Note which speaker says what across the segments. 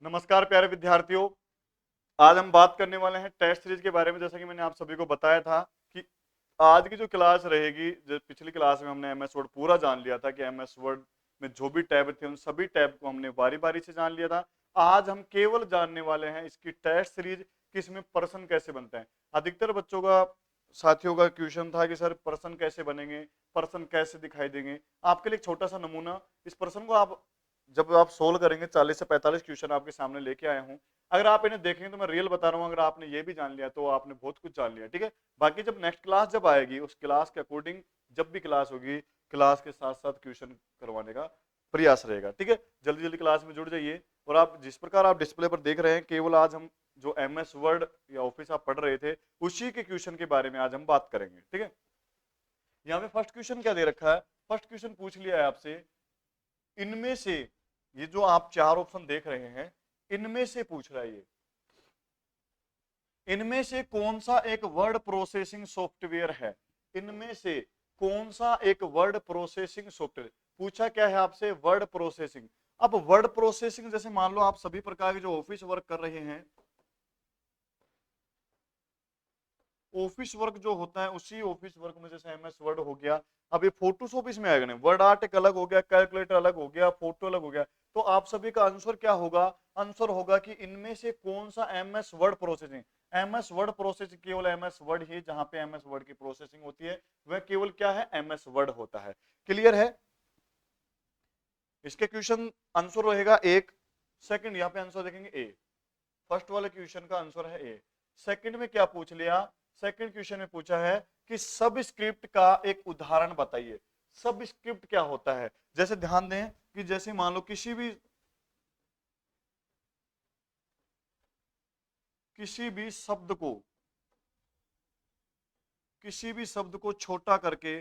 Speaker 1: नमस्कार प्यारे विद्यार्थियों। आज हम बात करने वाले हैं टेस्ट सीरीज के बारे में। जैसा कि मैंने आप सभी को बताया था कि आज की जो क्लास रहेगी, जो पिछली क्लास में हमने एमएस वर्ड पूरा जान लिया था कि एमएस वर्ड में जो भी टैब थे उन सभी टैब को हमने बारी बारी से जान लिया था। आज हम केवल जानने वाले हैं इसकी टेस्ट सीरीज कि इसमें पर्सन कैसे बनते हैं। अधिकतर बच्चों का, साथियों का क्वेश्चन था कि सर पर्सन कैसे बनेंगे, पर्सन कैसे दिखाई देंगे। आपके लिए एक छोटा सा नमूना, इस पर्सन को आप जब आप सोल्व करेंगे 40 से 45 क्वेश्चन आपके सामने लेके आया हूं। अगर आप इन्हें देखेंगे तो मैं रियल बता रहा हूँ, अगर आपने ये भी जान लिया तो आपने बहुत कुछ जान लिया। ठीक है, बाकी जब नेक्स्ट क्लास जब आएगी उस क्लास के अकॉर्डिंग जब भी क्लास होगी, क्लास के साथ साथ क्वेश्चन करवाने का प्रयास रहेगा। ठीक है, जल्दी जल्दी क्लास में जुड़ जाइए। और आप जिस प्रकार आप डिस्प्ले पर देख रहे हैं, केवल आज हम जो एमएस वर्ड या ऑफिस आप पढ़ रहे थे उसी के क्वेश्चन के बारे में आज हम बात करेंगे। ठीक है, यहाँ पे फर्स्ट क्वेश्चन क्या दे रखा है। फर्स्ट क्वेश्चन पूछ लिया है आपसे, इनमें से ये जो आप चार ऑप्शन देख रहे हैं इनमें से पूछ रहा है ये, इनमें से कौन सा एक वर्ड प्रोसेसिंग सॉफ्टवेयर है। इनमें से कौन सा एक वर्ड प्रोसेसिंग सॉफ्टवेयर पूछा। क्या है आपसे, वर्ड प्रोसेसिंग। अब वर्ड प्रोसेसिंग जैसे मान लो आप सभी प्रकार के जो ऑफिस वर्क कर रहे हैं, ऑफिस वर्क जो होता है उसी ऑफिस वर्क में जैसे एमएस वर्ड हो गया। अब ये फोटोशॉप इसमें आएगा नहीं, वर्ड आर्ट एक अलग हो गया, कैलकुलेटर अलग हो गया, फोटो अलग हो गया। तो आप सभी का आंसर क्या होगा, आंसर होगा कि इनमें से कौन सा MS word processing. MS word processing केवल एमएस वर्ड ही, जहां पे एमएस वर्ड की प्रोसेसिंग होती है वह केवल क्या है, एमएस वर्ड होता है। क्लियर है। इसके क्वेश्चन आंसर रहेगा एक। सेकंड यहाँ पे आंसर देखेंगे ए। फर्स्ट वाले क्वेश्चन का आंसर है ए। सेकंड में क्या पूछ लिया, सेकंड क्वेश्चन में पूछा है कि सब स्क्रिप्ट का एक उदाहरण बताइए। सब स्क्रिप्ट क्या होता है। जैसे ध्यान दें कि जैसे मान लो किसी भी शब्द को, किसी भी शब्द को छोटा करके,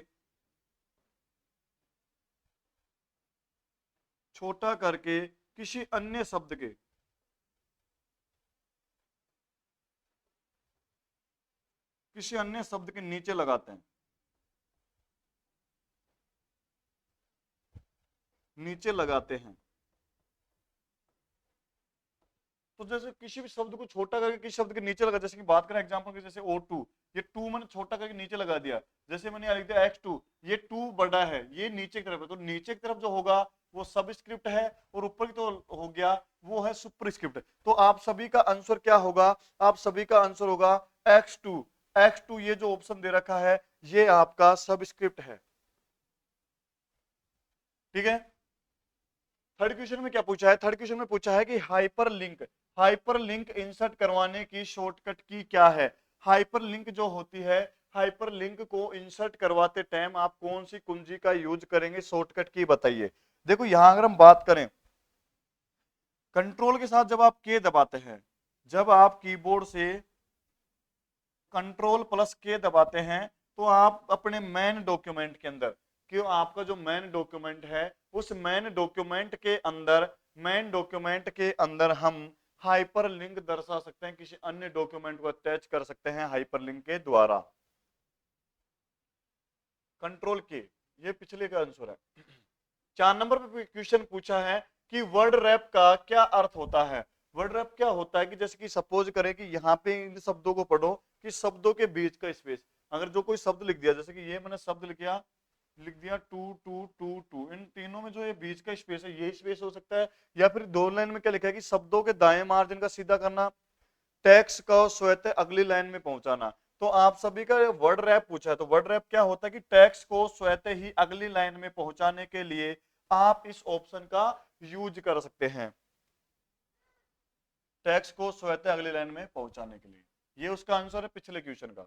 Speaker 1: छोटा करके किसी अन्य शब्द के, किसी अन्य शब्द के नीचे लगाते हैं, नीचे लगाते हैं। तो जैसे किसी भी शब्द को छोटा करके किसी शब्द के नीचे लगा, जैसे कि बात करें एग्जांपल की, जैसे O2, ये 2 मैंने छोटा करके नीचे लगा दिया। जैसे मैंने लिख दिया X2, ये 2 बड़ा है, ये नीचे की तरफ है, तो नीचे की तरफ जो होगा वो सब स्क्रिप्ट है और ऊपर की तो हो गया वो है सुपर स्क्रिप्ट। तो आप सभी का आंसर क्या होगा, आप सभी का आंसर होगा X2। X2 ये जो ऑप्शन दे रखा है ये आपका सब स्क्रिप्ट है। ठीक है, थर्ड क्वेश्चन में क्या पूछा है, थर्ड क्वेश्चन में पूछा है कि hyper link, hyper link insert करवाने की शॉर्टकट की क्या है। हाइपर लिंक जो होती है, हाइपर लिंक को इंसर्ट करवाते टाइम आप कौन सी कुंजी का यूज करेंगे, शॉर्टकट की बताइए। देखो यहां अगर हम बात करें, कंट्रोल के साथ जब आप के दबाते हैं, जब आप कीबोर्ड से कंट्रोल प्लस के दबाते हैं तो आप अपने मेन डॉक्यूमेंट के अंदर, क्यों आपका जो मेन डॉक्यूमेंट है उस मेन डॉक्यूमेंट के अंदर, मेन डॉक्यूमेंट के अंदर हम हाइपर लिंक दर्शा सकते हैं, किसी अन्य डॉक्यूमेंट को अटैच कर सकते हैं हाइपर लिंक के द्वारा। कंट्रोल के, ये पिछले का आंसर है। 4 नंबर पे क्वेश्चन पूछा है कि वर्ड रैप का क्या अर्थ होता है। वर्ड रैप क्या होता है कि जैसे कि सपोज करें कि यहाँ पे इन शब्दों को पढ़ो कि शब्दों के बीच का स्पेस, अगर जो कोई शब्द लिख दिया, जैसे कि ये मैंने शब्द लिख दिया टू टू टू टू, इन तीनों में जो ये बीच का स्पेस है ये स्पेस हो सकता है। या फिर दो लाइन में क्या लिखा है कि शब्दों के दाएं मार्जिन का सीधा करना, टेक्स्ट को स्वतः अगली लाइन में पहुंचाना। तो आप सभी का वर्ड रैप पूछा है, तो वर्ड रैप क्या होता है कि टेक्स्ट को स्वतः ही अगली लाइन में पहुंचाने के लिए आप इस ऑप्शन का यूज कर सकते हैं, टेक्स्ट को स्वतः अगली लाइन में पहुंचाने के लिए। ये उसका आंसर है पिछले क्वेश्चन का।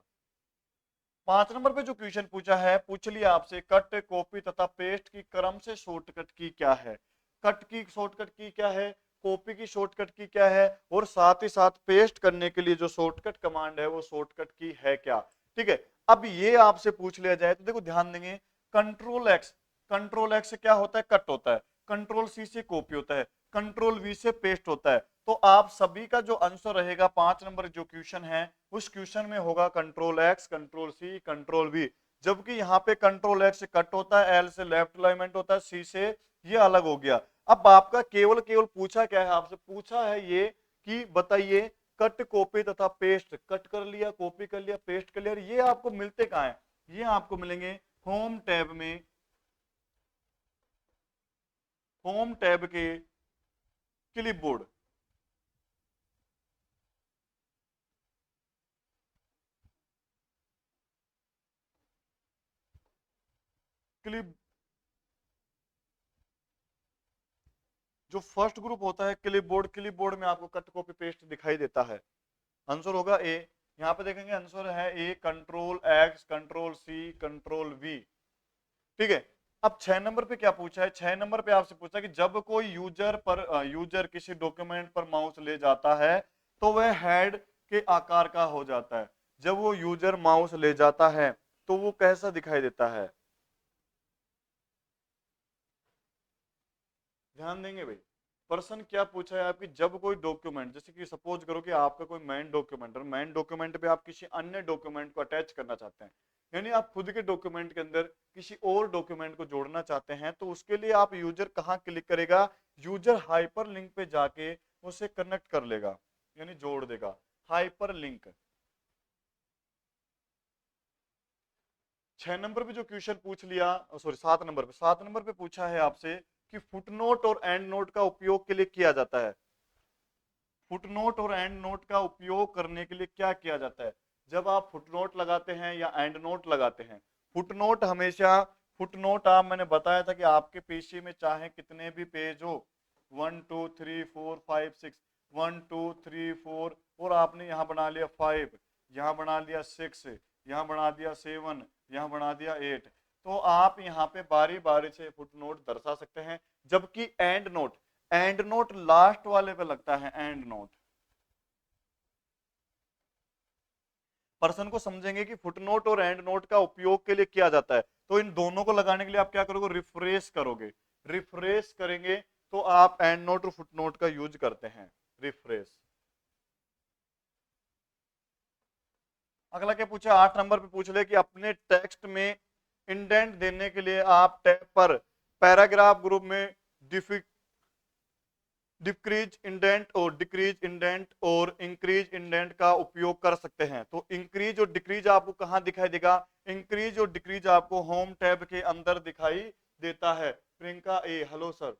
Speaker 1: 5 नंबर पे जो क्वेश्चन पूछा है, पूछ लिया आपसे कट, कॉपी तथा पेस्ट की क्रम से शॉर्टकट की क्या है। कट की शॉर्टकट की क्या है, कॉपी की शॉर्टकट की क्या है, और साथ ही साथ पेस्ट करने के लिए जो शॉर्टकट कमांड है वो शॉर्टकट की है क्या। ठीक है, अब ये आपसे पूछ लिया जाए तो देखो ध्यान देंगे, कंट्रोल एक्स, कंट्रोल एक्स से क्या होता है, कट होता है, कंट्रोल सी से कॉपी होता है, कंट्रोल वी से पेस्ट होता है। तो आप सभी का जो आंसर रहेगा 5 नंबर जो क्वेश्चन है उस क्वेश्चन में होगा control X, control C, control V. जबकि यहाँ पे कंट्रोल एक्स से कट होता है, एल से लेफ्ट अलाइनमेंट होता है, सी से ये अलग हो गया। अब आपका केवल केवल पूछा क्या है, आपसे पूछा है ये कि बताइए कट कॉपी तथा पेस्ट, कट कर लिया, कॉपी कर लिया, पेस्ट कर लिया, और ये आपको मिलते कहाँ हैं? ये आपको मिलेंगे होम टैब में, होम टैब के क्लिपबोर्ड। क्लिप जो फर्स्ट ग्रुप होता है क्लिपबोर्ड, क्लिपबोर्ड में आपको कट कॉपी पेस्ट दिखाई देता है। आंसर होगा ए। यहाँ पे देखेंगे आंसर है A, control X, control C, control V. ठीक है। अब 6 नंबर पे क्या पूछा है? 6 नंबर पे आपसे पूछा कि जब कोई यूजर किसी डॉक्यूमेंट पर माउस ले जाता है तो वह हेड के आकार का हो जाता है। जब वो यूजर माउस ले जाता है तो वो कैसा दिखाई देता है? ध्यान देंगे भाई। पर्सन क्या पूछा है आपकी, जब कोई डॉक्यूमेंट, जैसे कि सपोज करो कि आपका कोई मेन डॉक्यूमेंट है, मेन डॉक्यूमेंट पे आप किसी अन्य डॉक्यूमेंट को अटैच करना चाहते हैं, यानी आप खुद के डॉक्यूमेंट के अंदर किसी और डॉक्यूमेंट को जोड़ना चाहते हैं, तो उसके लिए आप यूजर कहाँ क्लिक करेगा? यूजर हाइपर लिंक पे जाके उसे कनेक्ट कर लेगा, यानी जोड़ देगा। Hyper link. 6 नंबर पे जो क्वेश्चन पूछ लिया, सॉरी 7 नंबर पे, 7 नंबर पे पूछा है आपसे कि फुटनोट और एंड नोट का उपयोग के लिए किया जाता है। फुटनोट और एंड नोट का उपयोग करने के लिए क्या किया जाता है? जब आप फुटनोट लगाते हैं या एंड नोट लगाते हैं, फुटनोट हमेशा, फुटनोट आप, मैंने बताया था कि आपके पीसी में चाहे कितने भी पेज हो, 1 2 3 4 5 6, 1 2 3 4, और आपने यहाँ बना लिया 5, यहाँ बना लिया 6, यहाँ बना दिया 7, यहाँ बना दिया 8, तो आप यहाँ पे बारी बारी से फुटनोट दर्शा सकते हैं। जबकि and note, and note last वाले पे लगता है। एंड नोट, पर्सन को समझेंगे कि फुटनोट और एंड नोट का उपयोग के लिए किया जाता है, तो इन दोनों को लगाने के लिए आप क्या करोगे? रिफ्रेश करोगे। रिफ्रेश करेंगे तो आप एंड नोट और फुटनोट का यूज करते हैं। रिफ्रेश। अगला क्या पूछा? 8 नंबर पे पूछ ले कि अपने टेक्स्ट में इंडेंट देने के लिए आप टैब पर पैराग्राफ ग्रुप में डिक्रीज इंडेंट और डिक्रीज इंडेंट और इंक्रीज इंडेंट का उपयोग कर सकते हैं। तो इंक्रीज और डिक्रीज आपको कहां दिखाई देगा? इंक्रीज और डिक्रीज आपको होम टैब के अंदर दिखाई देता है। प्रियंका ए, हेलो सर।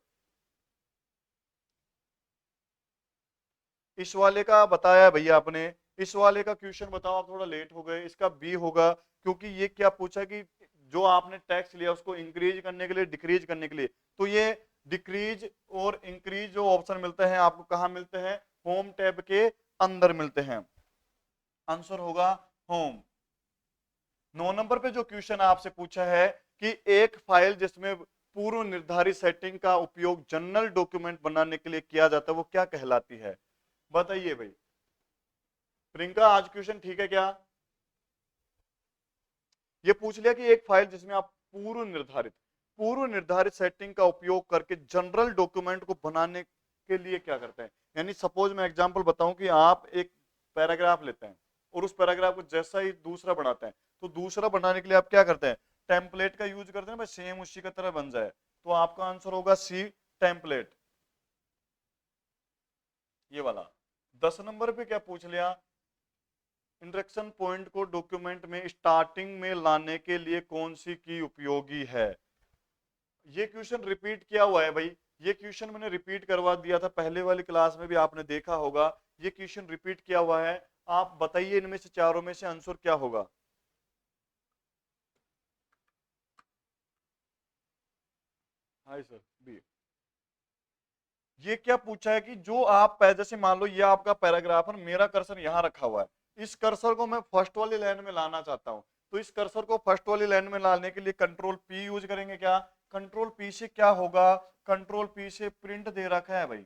Speaker 1: इस वाले का बताया भैया आपने, इस वाले का क्वेश्चन बताओ, आप थोड़ा लेट हो गए। इसका बी होगा, क्योंकि ये क्या पूछा कि जो आपने टैक्स लिया उसको इंक्रीज करने के लिए, डिक्रीज करने के लिए, तो ये डिक्रीज और इंक्रीज जो ऑप्शन मिलते हैं आपको कहां मिलते हैं? होम टैब के अंदर मिलते हैं। आंसर होगा होम। 9 नंबर पे जो क्वेश्चन आपसे पूछा है कि एक फाइल जिसमें पूर्व निर्धारित सेटिंग का उपयोग जनरल डॉक्यूमेंट बनाने के लिए किया जाता है, वो क्या कहलाती है? बताइए भाई। प्रियंका आज क्वेश्चन ठीक है क्या? ये पूछ लिया कि एक फाइल जिसमें आप पूर्व निर्धारित सेटिंग का उपयोग करके जनरल डॉक्यूमेंट को बनाने के लिए क्या करते हैं। यानी सपोज मैं एग्जांपल बताऊं कि आप एक पैराग्राफ लेते हैं और उस पैराग्राफ को जैसा ही दूसरा बनाते हैं, तो दूसरा बनाने के लिए आप क्या करते हैं? टेम्पलेट का यूज करते हैं, बस सेम उसी की तरह बन जाए। तो आपका आंसर होगा सी, टेम्पलेट। ये वाला। 10 नंबर पे क्या पूछ लिया? इंटरेक्शन पॉइंट को डॉक्यूमेंट में स्टार्टिंग में लाने के लिए कौन सी की उपयोगी है? ये क्वेश्चन रिपीट किया हुआ है भाई। ये क्वेश्चन मैंने रिपीट करवा दिया था पहले वाली क्लास में भी, आपने देखा होगा। ये क्वेश्चन रिपीट किया हुआ है। आप बताइए इनमें से चारों में से आंसर क्या होगा? Hi sir, B. ये क्या पूछा है कि जो आप जैसे मान लो ये आपका पैराग्राफ है, मेरा कर्सर यहाँ रखा हुआ है, इस कर्सर को मैं फर्स्ट वाली लाइन में लाना चाहता हूँ, तो इस कर्सर को फर्स्ट वाली लाइन में लाने के लिए कंट्रोल पी यूज करेंगे। क्या कंट्रोल पी से क्या होगा? कंट्रोल पी से प्रिंट दे रखा है भाई।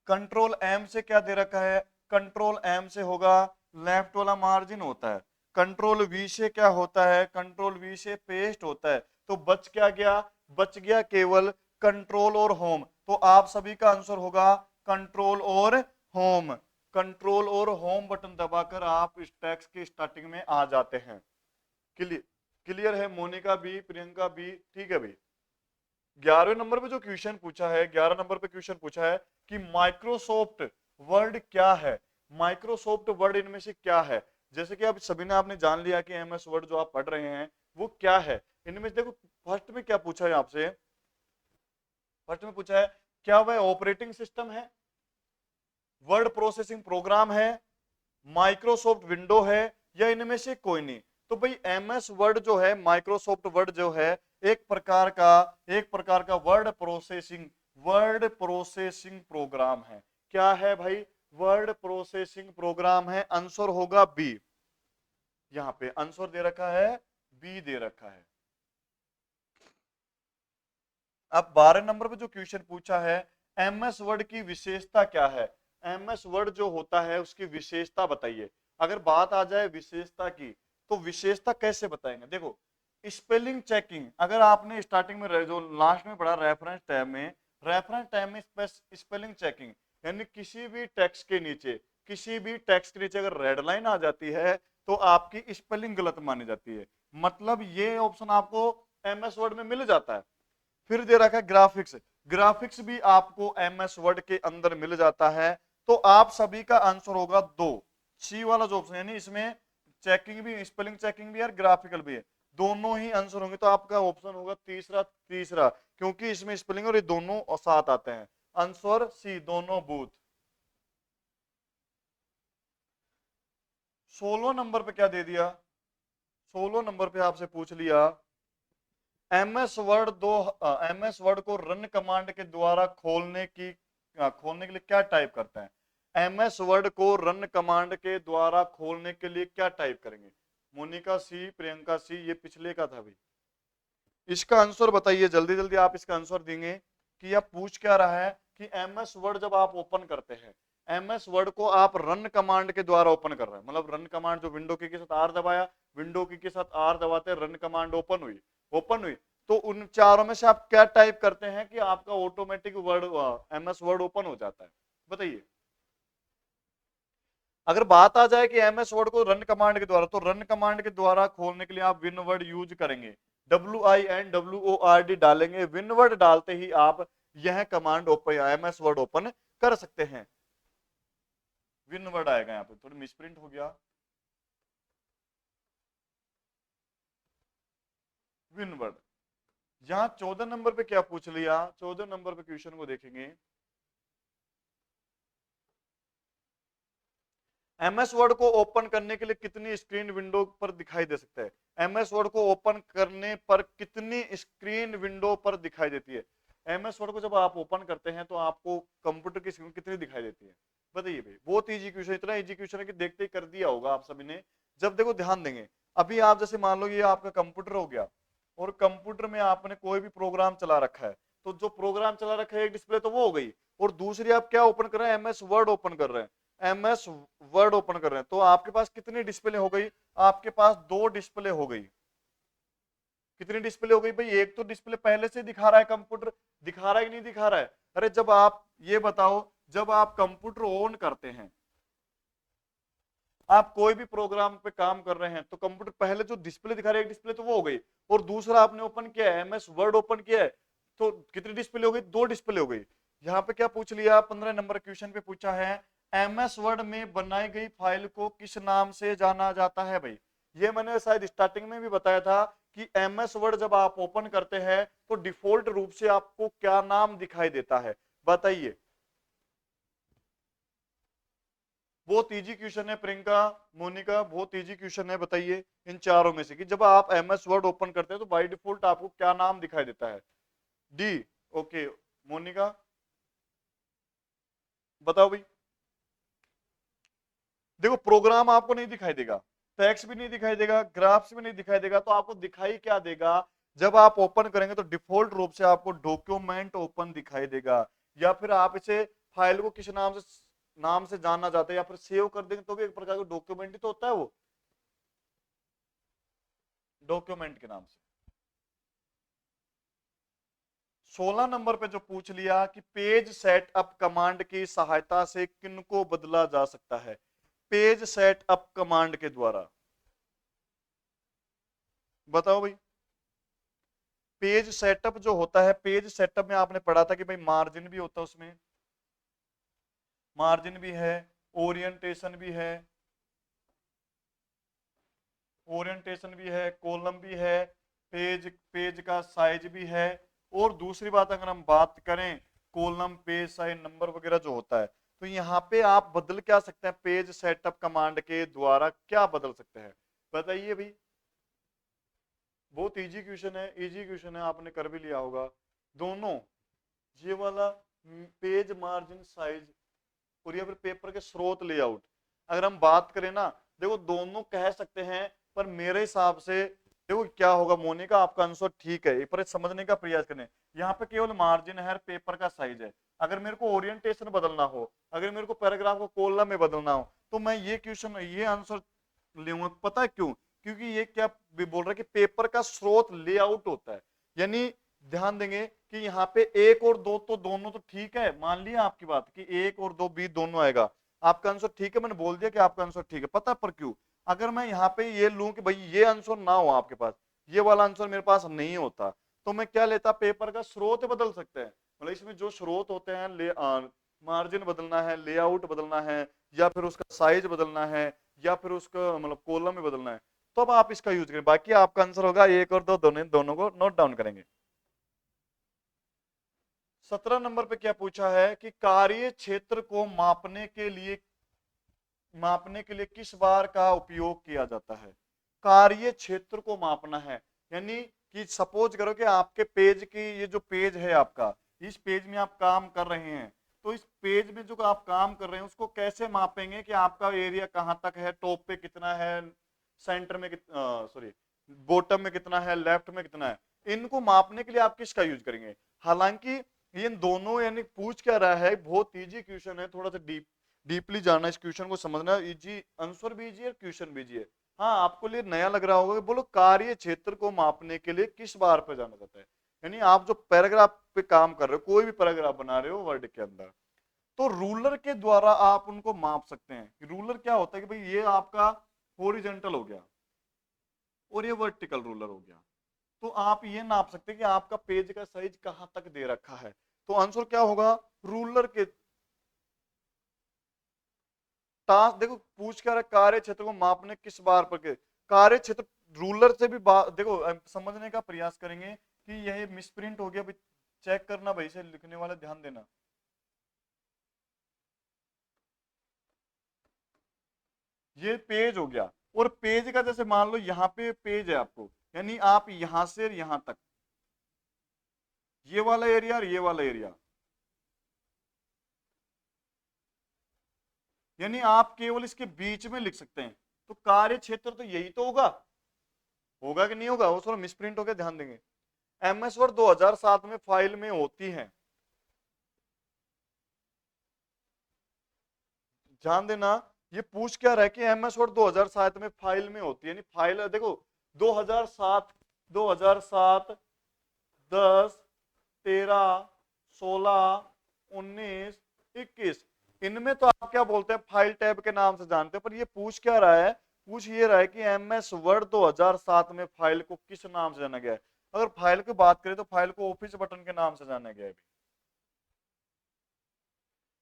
Speaker 1: कंट्रोल एम से क्या दे रखा है? कंट्रोल एम से होगा लेफ्ट वाला मार्जिन होता है। कंट्रोल वी से क्या होता है? कंट्रोल वी से पेस्ट होता है। तो बच क्या गया? बच गया केवल कंट्रोल और होम। तो आप सभी का आंसर होगा कंट्रोल और होम। कंट्रोल और होम बटन दबाकर आप इस टेक्स्ट की स्टार्टिंग में आ जाते हैं। क्लियर? क्लियर है? मोनिका बी, प्रियंका बी, ठीक है भाई। 11वें नंबर पे जो क्वेश्चन पूछा है, 11 नंबर पे क्वेश्चन पूछा है कि माइक्रोसॉफ्ट वर्ड क्या है। माइक्रोसॉफ्ट वर्ड इनमें से क्या है। जैसे कि अब सभी ने आपने जान लिया कि एमएस वर्ड जो आप पढ़ रहे हैं वो क्या है। इनमें से देखो फर्स्ट में क्या पूछा है आपसे, फर्स्ट में पूछा है क्या वह ऑपरेटिंग सिस्टम है, वर्ड प्रोसेसिंग प्रोग्राम है, माइक्रोसॉफ्ट विंडो है, या इनमें से कोई नहीं। तो भाई एमएस वर्ड जो है, माइक्रोसॉफ्ट वर्ड जो है एक प्रकार का वर्ड प्रोसेसिंग प्रोग्राम है। क्या है भाई, वर्ड प्रोसेसिंग प्रोग्राम है। आंसर होगा बी। यहां पे आंसर दे रखा है बी, दे रखा है। अब 12 नंबर पे जो क्वेश्चन पूछा है, एमएस वर्ड की विशेषता क्या है। एमएस वर्ड जो होता है उसकी विशेषता बताइए। अगर बात आ जाए विशेषता की, तो विशेषता कैसे बताएंगे। देखो स्पेलिंग चेकिंग, अगर आपने स्टार्टिंग में जो लास्ट में पढ़ा रेफरेंस टाइम में स्पेलिंग चेकिंग, यानी किसी भी टेक्स्ट के नीचे अगर रेड लाइन आ जाती है तो आपकी स्पेलिंग गलत मानी जाती है। मतलब ये ऑप्शन आपको एमएस वर्ड में मिल जाता है। फिर दे रखा है ग्राफिक्स, ग्राफिक्स भी आपको एमएस वर्ड के अंदर मिल जाता है। तो आप सभी का आंसर होगा 2, सी वाला जो ऑप्शन, यानी इसमें चेकिंग भी, स्पेलिंग चेकिंग भी है, ग्राफिकल भी है, दोनों ही आंसर होंगे। तो आपका ऑप्शन होगा तीसरा, तीसरा, क्योंकि इसमें स्पेलिंग और ये दोनों साथ आते हैं। आंसर सी, दोनों बूथ। 16 नंबर पे क्या दे दिया, 16 नंबर पे आपसे पूछ लिया एमएस वर्ड को रन कमांड के द्वारा खोलने के लिए क्या टाइप करते हैं। एमएस वर्ड को रन कमांड के द्वारा खोलने के लिए क्या टाइप करेंगे। मोनिका सी, प्रियंका सी, ये पिछले का था भाई। इसका आंसर बताइए, जल्दी जल्दी आप इसका आंसर देंगे कि यह पूछ क्या रहा है कि एमएस वर्ड जब आप ओपन करते हैं, एमएस वर्ड को आप रन कमांड के द्वारा ओपन कर रहे हैं। मतलब रन कमांड जो विंडो की के साथ आर दबाया, विंडो की के साथ आर दबाते रन कमांड ओपन हुई। तो उन चारों में से आप क्या टाइप करते हैं कि आपका automatic word MS word open हो जाता है, बताइए। अगर बात आ जाए कि एमएस वर्ड को रन कमांड के द्वारा, तो रन कमांड के द्वारा खोलने के लिए आप विन वर्ड यूज करेंगे, WINWORD डालेंगे। विन वर्ड डालते ही आप यह कमांड एमएस वर्ड ओपन कर सकते हैं। विन वर्ड आएगा, यहाँ पे थोड़ी मिसप्रिंट हो गया, विन वर्ड। यहाँ 14 नंबर पे क्या पूछ लिया, 14 नंबर पे क्वेश्चन को देखेंगे। एमएस वर्ड को ओपन करने के लिए कितनी स्क्रीन विंडो पर दिखाई दे सकता है। एमएस वर्ड को ओपन करने पर कितनी स्क्रीन विंडो पर दिखाई देती है। एमएस वर्ड को जब आप ओपन करते हैं तो आपको कंप्यूटर की स्क्रीन कितनी दिखाई देती है, बताइए भाई। बहुत इजी क्वेश्चन, इतना इजी क्वेश्चन है कि देखते ही कर दिया होगा आप सभी ने। जब देखो ध्यान देंगे, अभी आप जैसे मान लो ये आपका कंप्यूटर हो गया, और कंप्यूटर में आपने कोई भी प्रोग्राम चला रखा है, तो जो प्रोग्राम चला रखा है एक डिस्प्ले तो वो हो गई, और दूसरी आप क्या ओपन कर रहे हैं, एमएस वर्ड ओपन कर रहे हैं। एमएस वर्ड ओपन कर रहे हैं तो आपके पास कितनी डिस्प्ले हो गई, आपके पास 2 डिस्प्ले हो गई। कितनी डिस्प्ले हो गई भाई, एक तो डिस्प्ले पहले से दिखा रहा है, कंप्यूटर दिखा रहा है कि नहीं दिखा रहा है। अरे जब आप ये बताओ, जब आप कंप्यूटर ऑन करते हैं, आप कोई भी प्रोग्राम पे काम कर रहे हैं, तो कंप्यूटर पहले जो डिस्प्ले दिखा रहा है एक डिस्प्ले तो वो हो गई, और दूसरा आपने ओपन किया है, एमएस वर्ड ओपन किया है, तो कितनी डिस्प्ले हो गई, 2 डिस्प्ले हो गई। यहाँ पे क्या पूछ लिया, 15 नंबर क्वेश्चन पे पूछा है एमएस वर्ड में बनाई गई फाइल को किस नाम से जाना जाता है भाई। ये मैंने शायद स्टार्टिंग में भी बताया था कि एमएस वर्ड जब आप ओपन करते हैं तो डिफॉल्ट रूप से आपको क्या नाम दिखाई देता है, बताइए। बहुत इजी क्वेश्चन है प्रियंका, मोनिका, बहुत इजी क्वेश्चन है, बताइए इन चारों में से कि जब आप एमएस वर्ड ओपन करते हैं तो बाय डिफॉल्ट आपको क्या नाम दिखाई देता है। D, okay. मोनिका बताओ भाई। देखो प्रोग्राम आपको नहीं दिखाई देगा, टेक्स्ट भी नहीं दिखाई देगा, ग्राफ्स भी नहीं दिखाई देगा, तो आपको दिखाई क्या देगा, जब आप ओपन करेंगे तो डिफॉल्ट रूप से आपको डॉक्यूमेंट ओपन दिखाई देगा, या फिर आप इसे फाइल को किस नाम से जानना चाहते हैं, या फिर सेव कर देंगे तो भी एक प्रकार का डॉक्यूमेंट ही तो होता है, वो डॉक्यूमेंट के नाम से। 16 नंबर पे जो पूछ लिया कि पेज सेटअप कमांड की सहायता से किनको बदला जा सकता है। पेज सेटअप कमांड के द्वारा बताओ भाई। पेज सेटअप जो होता है, पेज सेटअप में आपने पढ़ा था कि भाई मार्जिन भी होता है, उसमें मार्जिन भी है, ओरिएंटेशन भी है, ओरिएंटेशन भी है, कॉलम भी है, पेज पेज का साइज भी है। और दूसरी बात अगर हम बात करें कॉलम पेज साइज नंबर वगैरह जो होता है, तो यहाँ पे आप बदल क्या सकते हैं, पेज सेटअप कमांड के द्वारा क्या बदल सकते हैं, बताइए भाई। बहुत इजी क्वेश्चन है, इजी क्वेश्चन है, आपने कर भी लिया होगा। दोनों ये वाला पेज मार्जिन साइज और या फिर पेपर के स्रोत लेआउट, अगर हम बात करें ना, देखो दोनों कह सकते हैं, पर मेरे हिसाब से देखो क्या होगा मोनिका, आपका आंसर ठीक है, पर समझने का प्रयास करें। यहाँ पे केवल मार्जिन है, पेपर का साइज है। अगर मेरे को ओरिएंटेशन बदलना हो, अगर मेरे को पैराग्राफ को कॉलम में बदलना हो, तो मैं ये क्वेश्चन ये आंसर लूंगा। पता है क्यों? क्योंकि ये क्या बोल रहा है कि पेपर का स्रोत लेआउट होता है। यानी ध्यान देंगे कि यहाँ पे एक और दो तो दोनों तो ठीक है, मान लिया आपकी बात कि एक और दो बी दोनों आएगा, आपका आंसर ठीक है, मैंने बोल दिया कि आपका आंसर ठीक है। पता पर क्यों? अगर मैं यहाँ पे ये लूं कि भाई ये आंसर ना हो आपके पास, ये वाला आंसर मेरे पास नहीं होता, तो मैं क्या लेता, पेपर का स्रोत बदल सकते हैं। मतलब इसमें जो स्रोत होते हैं, मार्जिन बदलना है, लेआउट बदलना है, या फिर उसका साइज बदलना है, या फिर उसका मतलब कॉलम में बदलना है, तो अब आप इसका यूज करें। बाकी आपका आंसर होगा एक और दो, दोनों को नोट डाउन करेंगे। 17 नंबर पे क्या पूछा है कि कार्य क्षेत्र को मापने के लिए किस बार का उपयोग किया जाता है। कार्य क्षेत्र को मापना है, यानी कि सपोज करो कि आपके पेज की ये जो पेज है आपका, इस पेज में आप काम कर रहे हैं, तो इस पेज में जो आप काम कर रहे हैं उसको कैसे मापेंगे कि आपका एरिया कहां तक है, टॉप पे कितना है, सेंटर में सॉरी बॉटम में कितना है, लेफ्ट में कितना है, इनको मापने के लिए आप किसका यूज करेंगे। हालांकि ये दोनों यानी पूछ क्या रहा है, बहुत इजी क्वेश्चन है, थोड़ा सा डीपली जानना, इस क्वेश्चन को समझना, इजी आंसर भी इजी है, क्वेश्चन भी इजी है। हाँ आपको लिए नया लग रहा होगा कि बोलो कार्य क्षेत्र को मापने के लिए किस बार पे जाना जाता है। यानी आप जो पैराग्राफ पे काम कर रहे हो, कोई भी पैराग्राफ बना रहे हो वर्ड के अंदर, तो रूलर के द्वारा आप उनको माप सकते हैं। रूलर क्या होता है कि भाई ये आपका हॉरिजॉन्टल हो गया और ये वर्टिकल रूलर हो गया, तो आप ये नाप सकते हैं कि आपका पेज का साइज कहां तक दे रखा है। तो आंसर क्या होगा, रूलर के टास्क, देखो पूछ क्या रहा है, कार्य क्षेत्र को मापने किस बार पर के कार्य क्षेत्र, रूलर से भी देखो समझने का प्रयास करेंगे कि यह मिसप्रिंट हो गया, चेक करना भाई से लिखने वाला, ध्यान देना। ये पेज हो गया, और पेज का जैसे मान लो यहाँ पे पेज है आपको, यानी आप यहां से यहां तक, ये वाला एरिया और ये वाला एरिया, यानी आप केवल इसके बीच में लिख सकते हैं। तो कार्य क्षेत्र तो यही तो होगा, होगा कि नहीं होगा, वो थोड़ा मिसप्रिंट हो गया, ध्यान देंगे। एमएस वर्ड 2007 में फाइल में होती है, ध्यान देना। ये पूछ क्या रहा है कि एमएस वर्ड 2007 में फाइल में होती है, यानी फाइल देखो 2007, 2007, 10, 13, 16, 19, 21, इनमें तो आप क्या बोलते हैं, फाइल टैब के नाम से जानते हैं। पर ये पूछ क्या रहा है, पूछ ये रहा है कि एमएस वर्ड 2007 में फाइल को किस नाम से जाना गया है। अगर फाइल की बात करें तो फाइल को ऑफिस बटन के नाम से जाना गया है,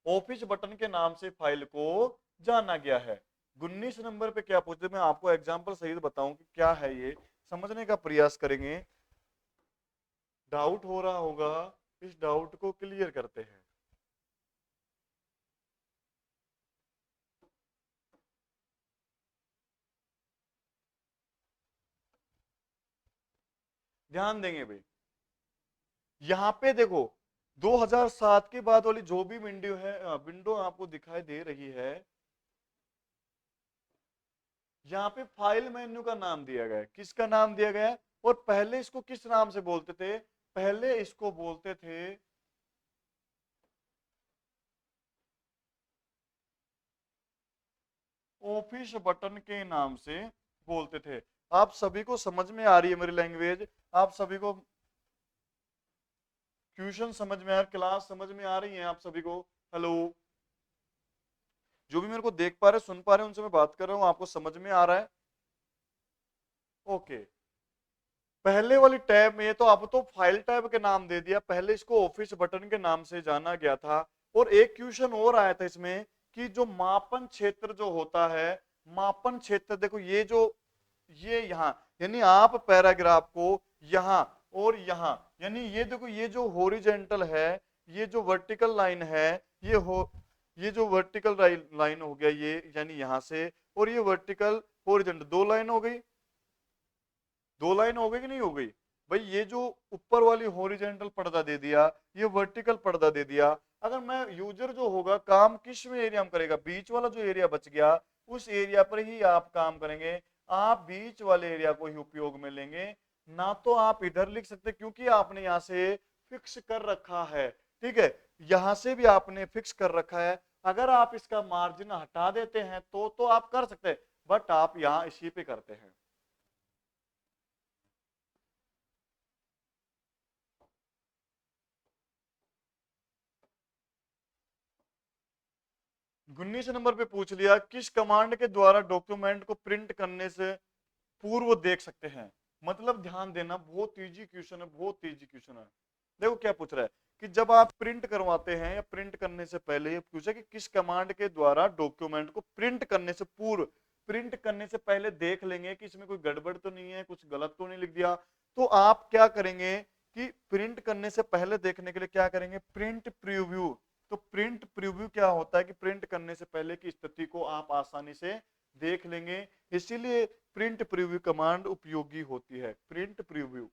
Speaker 1: ऑफिस बटन के नाम से फाइल को जाना गया है। 19 नंबर पे क्या पूछते, मैं आपको एग्जांपल सहित बताऊं कि क्या है, ये समझने का प्रयास करेंगे। डाउट हो रहा होगा, इस डाउट को क्लियर करते हैं। ध्यान देंगे भाई, यहां पे देखो 2007 के बाद वाली जो भी विंडो है, विंडो आपको दिखाई दे रही है, यहाँ पे फाइल मेन्यू का नाम दिया गया है, किसका नाम दिया गया है, और पहले इसको किस नाम से बोलते थे, पहले इसको बोलते थे ऑफिस बटन के नाम से बोलते थे। आप सभी को समझ में आ रही है मेरी लैंग्वेज, आप सभी को ट्यूशन समझ में आ, क्लास समझ में आ रही है आप सभी को, हेलो, जो भी मेरे को देख पा रहे सुन पा रहे हैं उनसे मैं बात कर रहा हूँ, आपको समझ में आ रहा है, ओके। पहले वाली टैब में, तो अब तो फाइल टैब के नाम दे दिया, पहले इसको ऑफिस बटन के नाम से जाना गया था। और एक क्वेश्चन और आया था इसमें कि जो मापन क्षेत्र जो होता है, मापन क्षेत्र देखो ये जो, ये यहाँ, यानी आप पैराग्राफ को यहाँ और यहाँ, यानी ये देखो ये जो हॉरिजेंटल है, ये जो वर्टिकल लाइन है, ये जो वर्टिकल लाइन हो गया ये, यानी यहां से, और ये वर्टिकल हॉरिजेंटल, दो लाइन हो गई, दो लाइन हो गई कि नहीं हो गई भाई। ये जो ऊपर वाली हॉरिजेंटल पर्दा दे दिया, ये वर्टिकल पर्दा दे दिया। अगर मैं यूजर जो होगा काम किस में एरिया में करेगा, बीच वाला जो एरिया बच गया उस एरिया पर ही आप काम करेंगे। आप बीच वाले एरिया को ही उपयोग में लेंगे, ना तो आप इधर लिख सकते क्योंकि आपने यहां से फिक्स कर रखा है। ठीक है, यहां से भी आपने फिक्स कर रखा है। अगर आप इसका मार्जिन हटा देते हैं तो आप कर सकते हैं, बट आप यहां इसी पे करते हैं। 19 नंबर पे पूछ लिया, किस कमांड के द्वारा डॉक्यूमेंट को प्रिंट करने से पूर्व देख सकते हैं। मतलब ध्यान देना, बहुत इजी क्वेश्चन है, बहुत इजी क्वेश्चन है। देखो क्या पूछ रहा है कि जब आप प्रिंट करवाते हैं या प्रिंट करने से पहले ये पूछा कि किस कमांड के द्वारा डॉक्यूमेंट को प्रिंट करने से पूर्व, प्रिंट करने से पहले देख लेंगे कि इसमें कोई गड़बड़ तो नहीं है, कुछ गलत तो नहीं लिख दिया। तो आप क्या करेंगे कि प्रिंट करने से पहले देखने के लिए क्या करेंगे, प्रिंट प्रीव्यू। तो प्रिंट प्रीव्यू क्या होता है कि प्रिंट करने से पहले की स्थिति को आप आसानी से देख लेंगे, इसीलिए प्रिंट प्रीव्यू कमांड उपयोगी होती है, प्रिंट प्रीव्यू।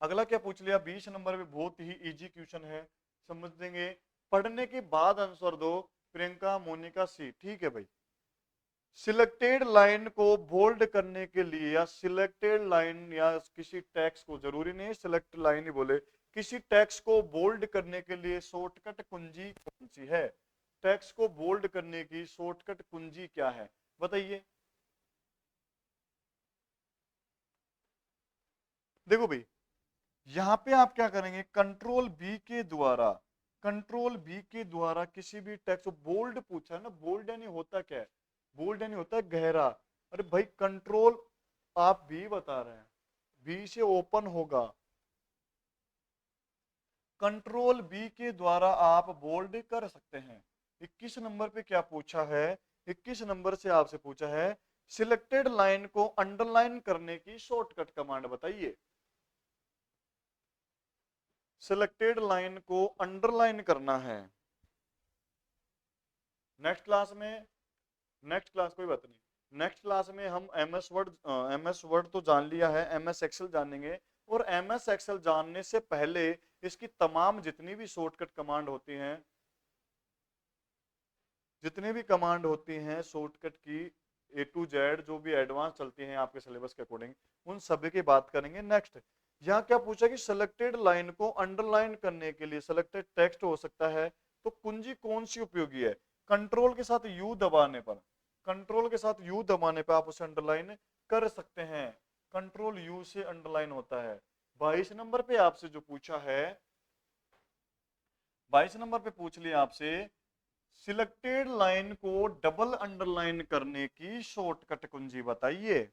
Speaker 1: अगला क्या पूछ लिया 20 नंबर में, बहुत ही इजी क्वेश्चन है, समझ देंगे। पढ़ने के बाद आंसर दो, प्रियंका, मोनिका, सी। ठीक है भाई। सिलेक्टेड लाइन को बोल्ड करने के लिए, या सिलेक्टेड लाइन या किसी टेक्स्ट को, जरूरी नहीं सिलेक्ट लाइन ही बोले, किसी टेक्स्ट को बोल्ड करने के लिए शॉर्टकट कुंजी कौन सी है। टेक्स्ट को बोल्ड करने की शॉर्टकट कुंजी क्या है, बताइए। देखो भाई, यहां पे आप क्या करेंगे, कंट्रोल बी के द्वारा, कंट्रोल बी के द्वारा किसी भी टेक्स्ट, बोल्ड पूछा है ना, बोल्ड यानी होता क्या है, बोल्ड यानी होता है गहरा। अरे भाई कंट्रोल, आप बी बता रहे हैं, बी से ओपन होगा, कंट्रोल बी के द्वारा आप बोल्ड कर सकते हैं। 21 नंबर पे क्या पूछा है, 21 नंबर से आपसे पूछा है सिलेक्टेड लाइन को अंडरलाइन करने की शॉर्टकट कमांड बताइए। सिलेक्टेड लाइन को अंडरलाइन करना है। नेक्स्ट क्लास में, नेक्स्ट क्लास कोई बात नहीं, नेक्स्ट क्लास में हम एमएस वर्ड तो जान लिया है, एमएस एक्सेल जानेंगे। और एमएस एक्सेल जानने से पहले इसकी तमाम जितनी भी शॉर्टकट कमांड होती हैं, जितने भी कमांड होती हैं शॉर्टकट की, A to Z जो भी एडवांस चलती हैं आपके सिलेबस के अकॉर्डिंग, उन सभी की बात करेंगे नेक्स्ट। यहाँ क्या पूछा कि सिलेक्टेड लाइन को अंडरलाइन करने के लिए, सिलेक्टेड टेक्स्ट हो सकता है, तो कुंजी कौन सी उपयोगी है। कंट्रोल के साथ यू दबाने पर, कंट्रोल के साथ यू दबाने पर आप उसे अंडरलाइन कर सकते हैं, कंट्रोल यू से अंडरलाइन होता है। 22 नंबर पे आपसे जो पूछा है, 22 नंबर पे पूछ लिया आपसे, सिलेक्टेड लाइन को डबल अंडरलाइन करने की शॉर्टकट कुंजी बताइए।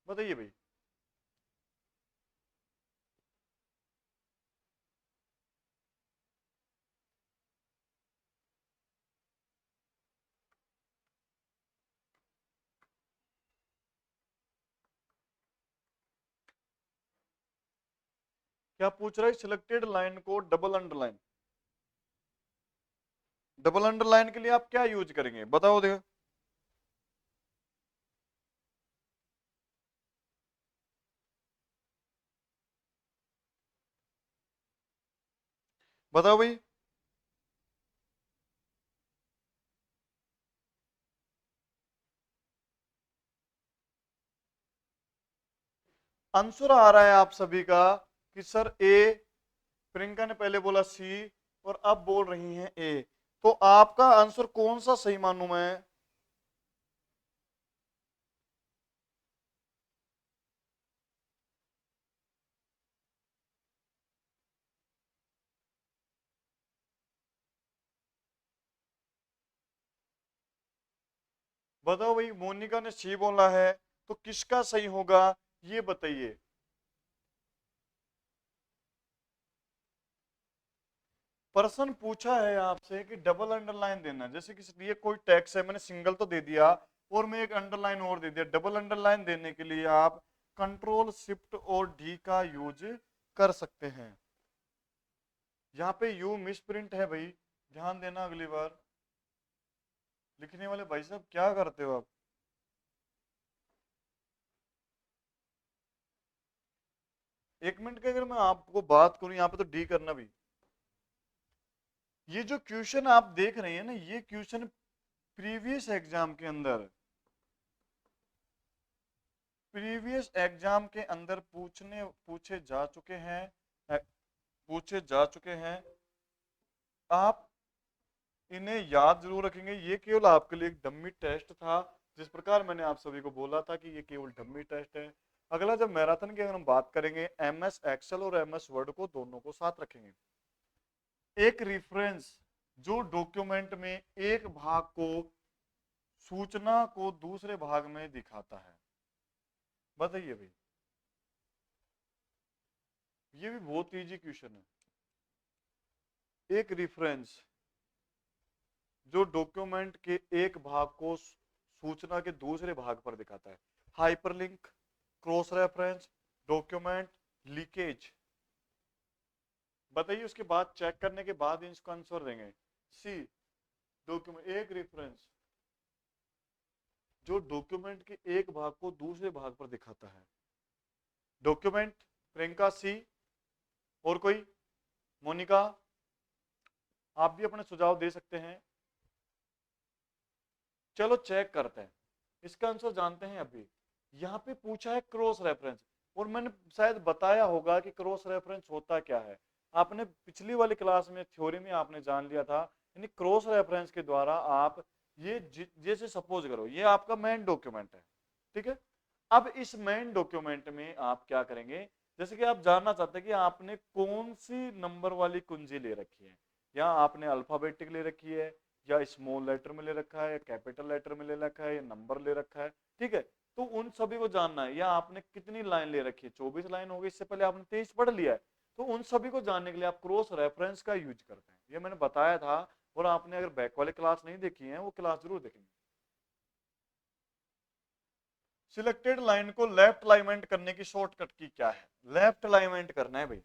Speaker 1: बताइए भाई। क्या पूछ रहा है, सिलेक्टेड लाइन को डबल अंडरलाइन, डबल अंडरलाइन के लिए आप क्या यूज करेंगे बताओ देखो। बताओ भाई। आंसर आ रहा है आप सभी का कि सर ए, प्रियंका ने पहले बोला सी और अब बोल रही हैं ए, तो आपका आंसर कौन सा सही मानूं मैं। बताओ भाई, मोनिका ने सी बोला है तो किसका सही होगा ये बताइए। प्रश्न पूछा है आपसे कि डबल अंडरलाइन देना, जैसे कि ये कोई टेक्स्ट है, मैंने सिंगल तो दे दिया और मैं एक अंडरलाइन और दे दिया। डबल अंडरलाइन देने के लिए आप कंट्रोल शिफ्ट और डी का यूज कर सकते हैं। यहाँ पे यू मिस प्रिंट है भाई, ध्यान देना अगली बार। लिखने वाले भाई साहब क्या करते हो आप? एक मिनट की अगर मैं आपको बात करूं, यहाँ पे तो डी करना भी। ये जो क्वेश्चन आप देख रहे हैं ना, ये क्वेश्चन प्रीवियस एग्जाम के अंदर, प्रीवियस एग्जाम के अंदर पूछे जा चुके हैं, पूछे जा चुके हैं। आप इन्हें याद जरूर रखेंगे। ये केवल आपके लिए एक डमी टेस्ट था, जिस प्रकार मैंने आप सभी को बोला था कि ये केवल डमी टेस्ट है। अगला जब मैराथन की अगर हम बात करेंगे, एमएस एक्सेल और एमएस वर्ड को दोनों को साथ रखेंगे। एक रेफरेंस जो डॉक्यूमेंट में एक भाग को, सूचना को दूसरे भाग में दिखाता है, बताइए भाई। ये भी बहुत इजी क्वेश्चन है। एक रेफरेंस जो डॉक्यूमेंट के एक भाग को सूचना के दूसरे भाग पर दिखाता है। Hyperlink, cross reference, document, leakage. बताइए, उसके बाद चेक करने के बाद इसका आंसर देंगे। सी, डॉक्यूमेंट एक रेफरेंस जो डॉक्यूमेंट के एक भाग को दूसरे भाग पर दिखाता है। डॉक्यूमेंट, प्रियंका सी। और कोई? मोनिका, आप भी अपने सुझाव दे सकते हैं। चलो चेक करते हैं, इसका आंसर जानते हैं। अभी यहाँ पे पूछा है क्रॉस रेफरेंस, और मैंने शायद बताया होगा कि क्रॉस रेफरेंस होता क्या है। आपने पिछली वाली क्लास में थ्योरी में आपने जान लिया था। यानी क्रॉस रेफरेंस के द्वारा आप ये जैसे सपोज करो ये आपका मेन डॉक्यूमेंट है, ठीक है। अब इस मेन डॉक्यूमेंट में आप क्या करेंगे, जैसे कि आप जानना चाहते हैं कि आपने कौन सी नंबर वाली कुंजी ले रखी है, या आपने अल्फाबेटिक ले रखी है, या स्मॉल लेटर में ले रखा है, या कैपिटल लेटर में ले रखा है, या नंबर ले रखा है, ठीक है। तो उन सभी को जानना है। या आपने कितनी लाइन ले रखी है, 24 लाइन हो गई, इससे पहले आपने 23 पढ़ लिया है। तो उन सभी को जानने के लिए आप क्रॉस रेफरेंस का यूज करते हैं, ये मैंने बताया था। और आपने अगर बैक वाले क्लास नहीं देखी है, वो क्लास जरूर देखेंगे। सिलेक्टेड लाइन को लेफ्ट अलाइनमेंट करने की शॉर्टकट की क्या है? लेफ्ट अलाइनमेंट करना है भाई।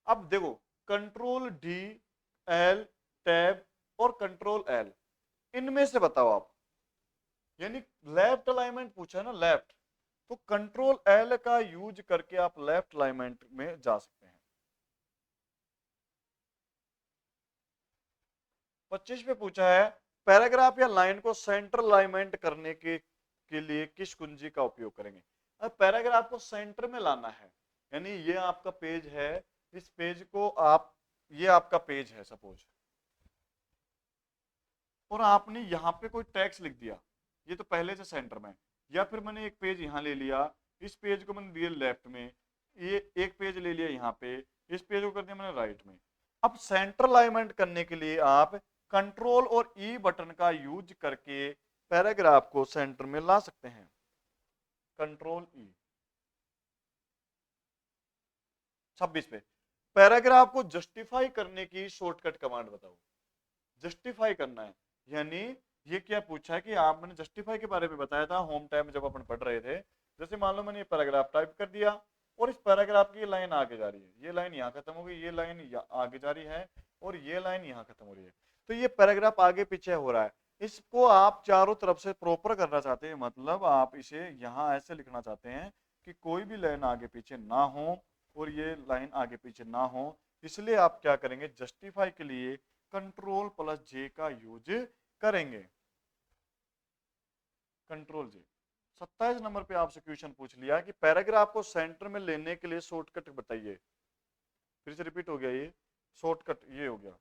Speaker 1: अब देखो, कंट्रोल डी, एल, टैब और कंट्रोल एल, इनमें से बताओ आप। यानी लेफ्ट अलाइनमेंट पूछा है ना, लेफ्ट, तो कंट्रोल एल का यूज करके आप लेफ्ट अलाइनमेंट में जा सकते हैं। 25 पे पूछा है पैराग्राफ या लाइन को सेंटर अलाइनमेंट करने के लिए किस कुंजी का उपयोग करेंगे। अब पैराग्राफ को सेंटर में लाना है, यानी ये आपका पेज है, इस पेज को आप, ये आपका पेज है सपोज, और आपने यहाँ पे कोई टेक्स्ट लिख दिया, ये तो पहले से सेंटर में। या फिर मैंने एक पेज यहाँ ले लिया, इस पेज को मैंने दिया लेफ्ट में, ये एक पेज ले लिया यहाँ पे, इस पेज को कर दिया मैंने राइट में। अब सेंटर अलाइनमेंट करने के लिए आप कंट्रोल और ई बटन का यूज करके पैराग्राफ को सेंटर में ला सकते हैं। कंट्रोल ई। 26 पे पैराग्राफ को जस्टिफाई करने की शॉर्टकट कमांड बताओ। जस्टिफाई करना है, यानी ये क्या पूछा है कि आप, मैंने जस्टिफाई के बारे में बताया था होम टाइम में जब अपन पढ़ रहे थे। जैसे मान लो मैंने ये पैराग्राफ टाइप कर दिया, और इस पैराग्राफ की लाइन आगे जा रही है, ये लाइन यहाँ खत्म हो गई, ये लाइन आगे जा रही है, और ये लाइन यहाँ खत्म हो रही है। तो ये पैराग्राफ आगे पीछे हो रहा है। इसको आप चारों तरफ से प्रॉपर करना चाहते हैं, मतलब आप इसे यहाँ ऐसे लिखना चाहते हैं कि कोई भी लाइन आगे पीछे ना हो, और ये लाइन आगे पीछे ना हो। इसलिए आप क्या करेंगे, जस्टिफाई के लिए कंट्रोल प्लस जे का यूज करेंगे। कंट्रोल जे। 27 नंबर पे आपसे क्वेश्चन पूछ लिया कि पैराग्राफ को सेंटर में लेने के लिए शॉर्टकट बताइए। फिर से रिपीट हो गया, ये शॉर्टकट ये हो गया।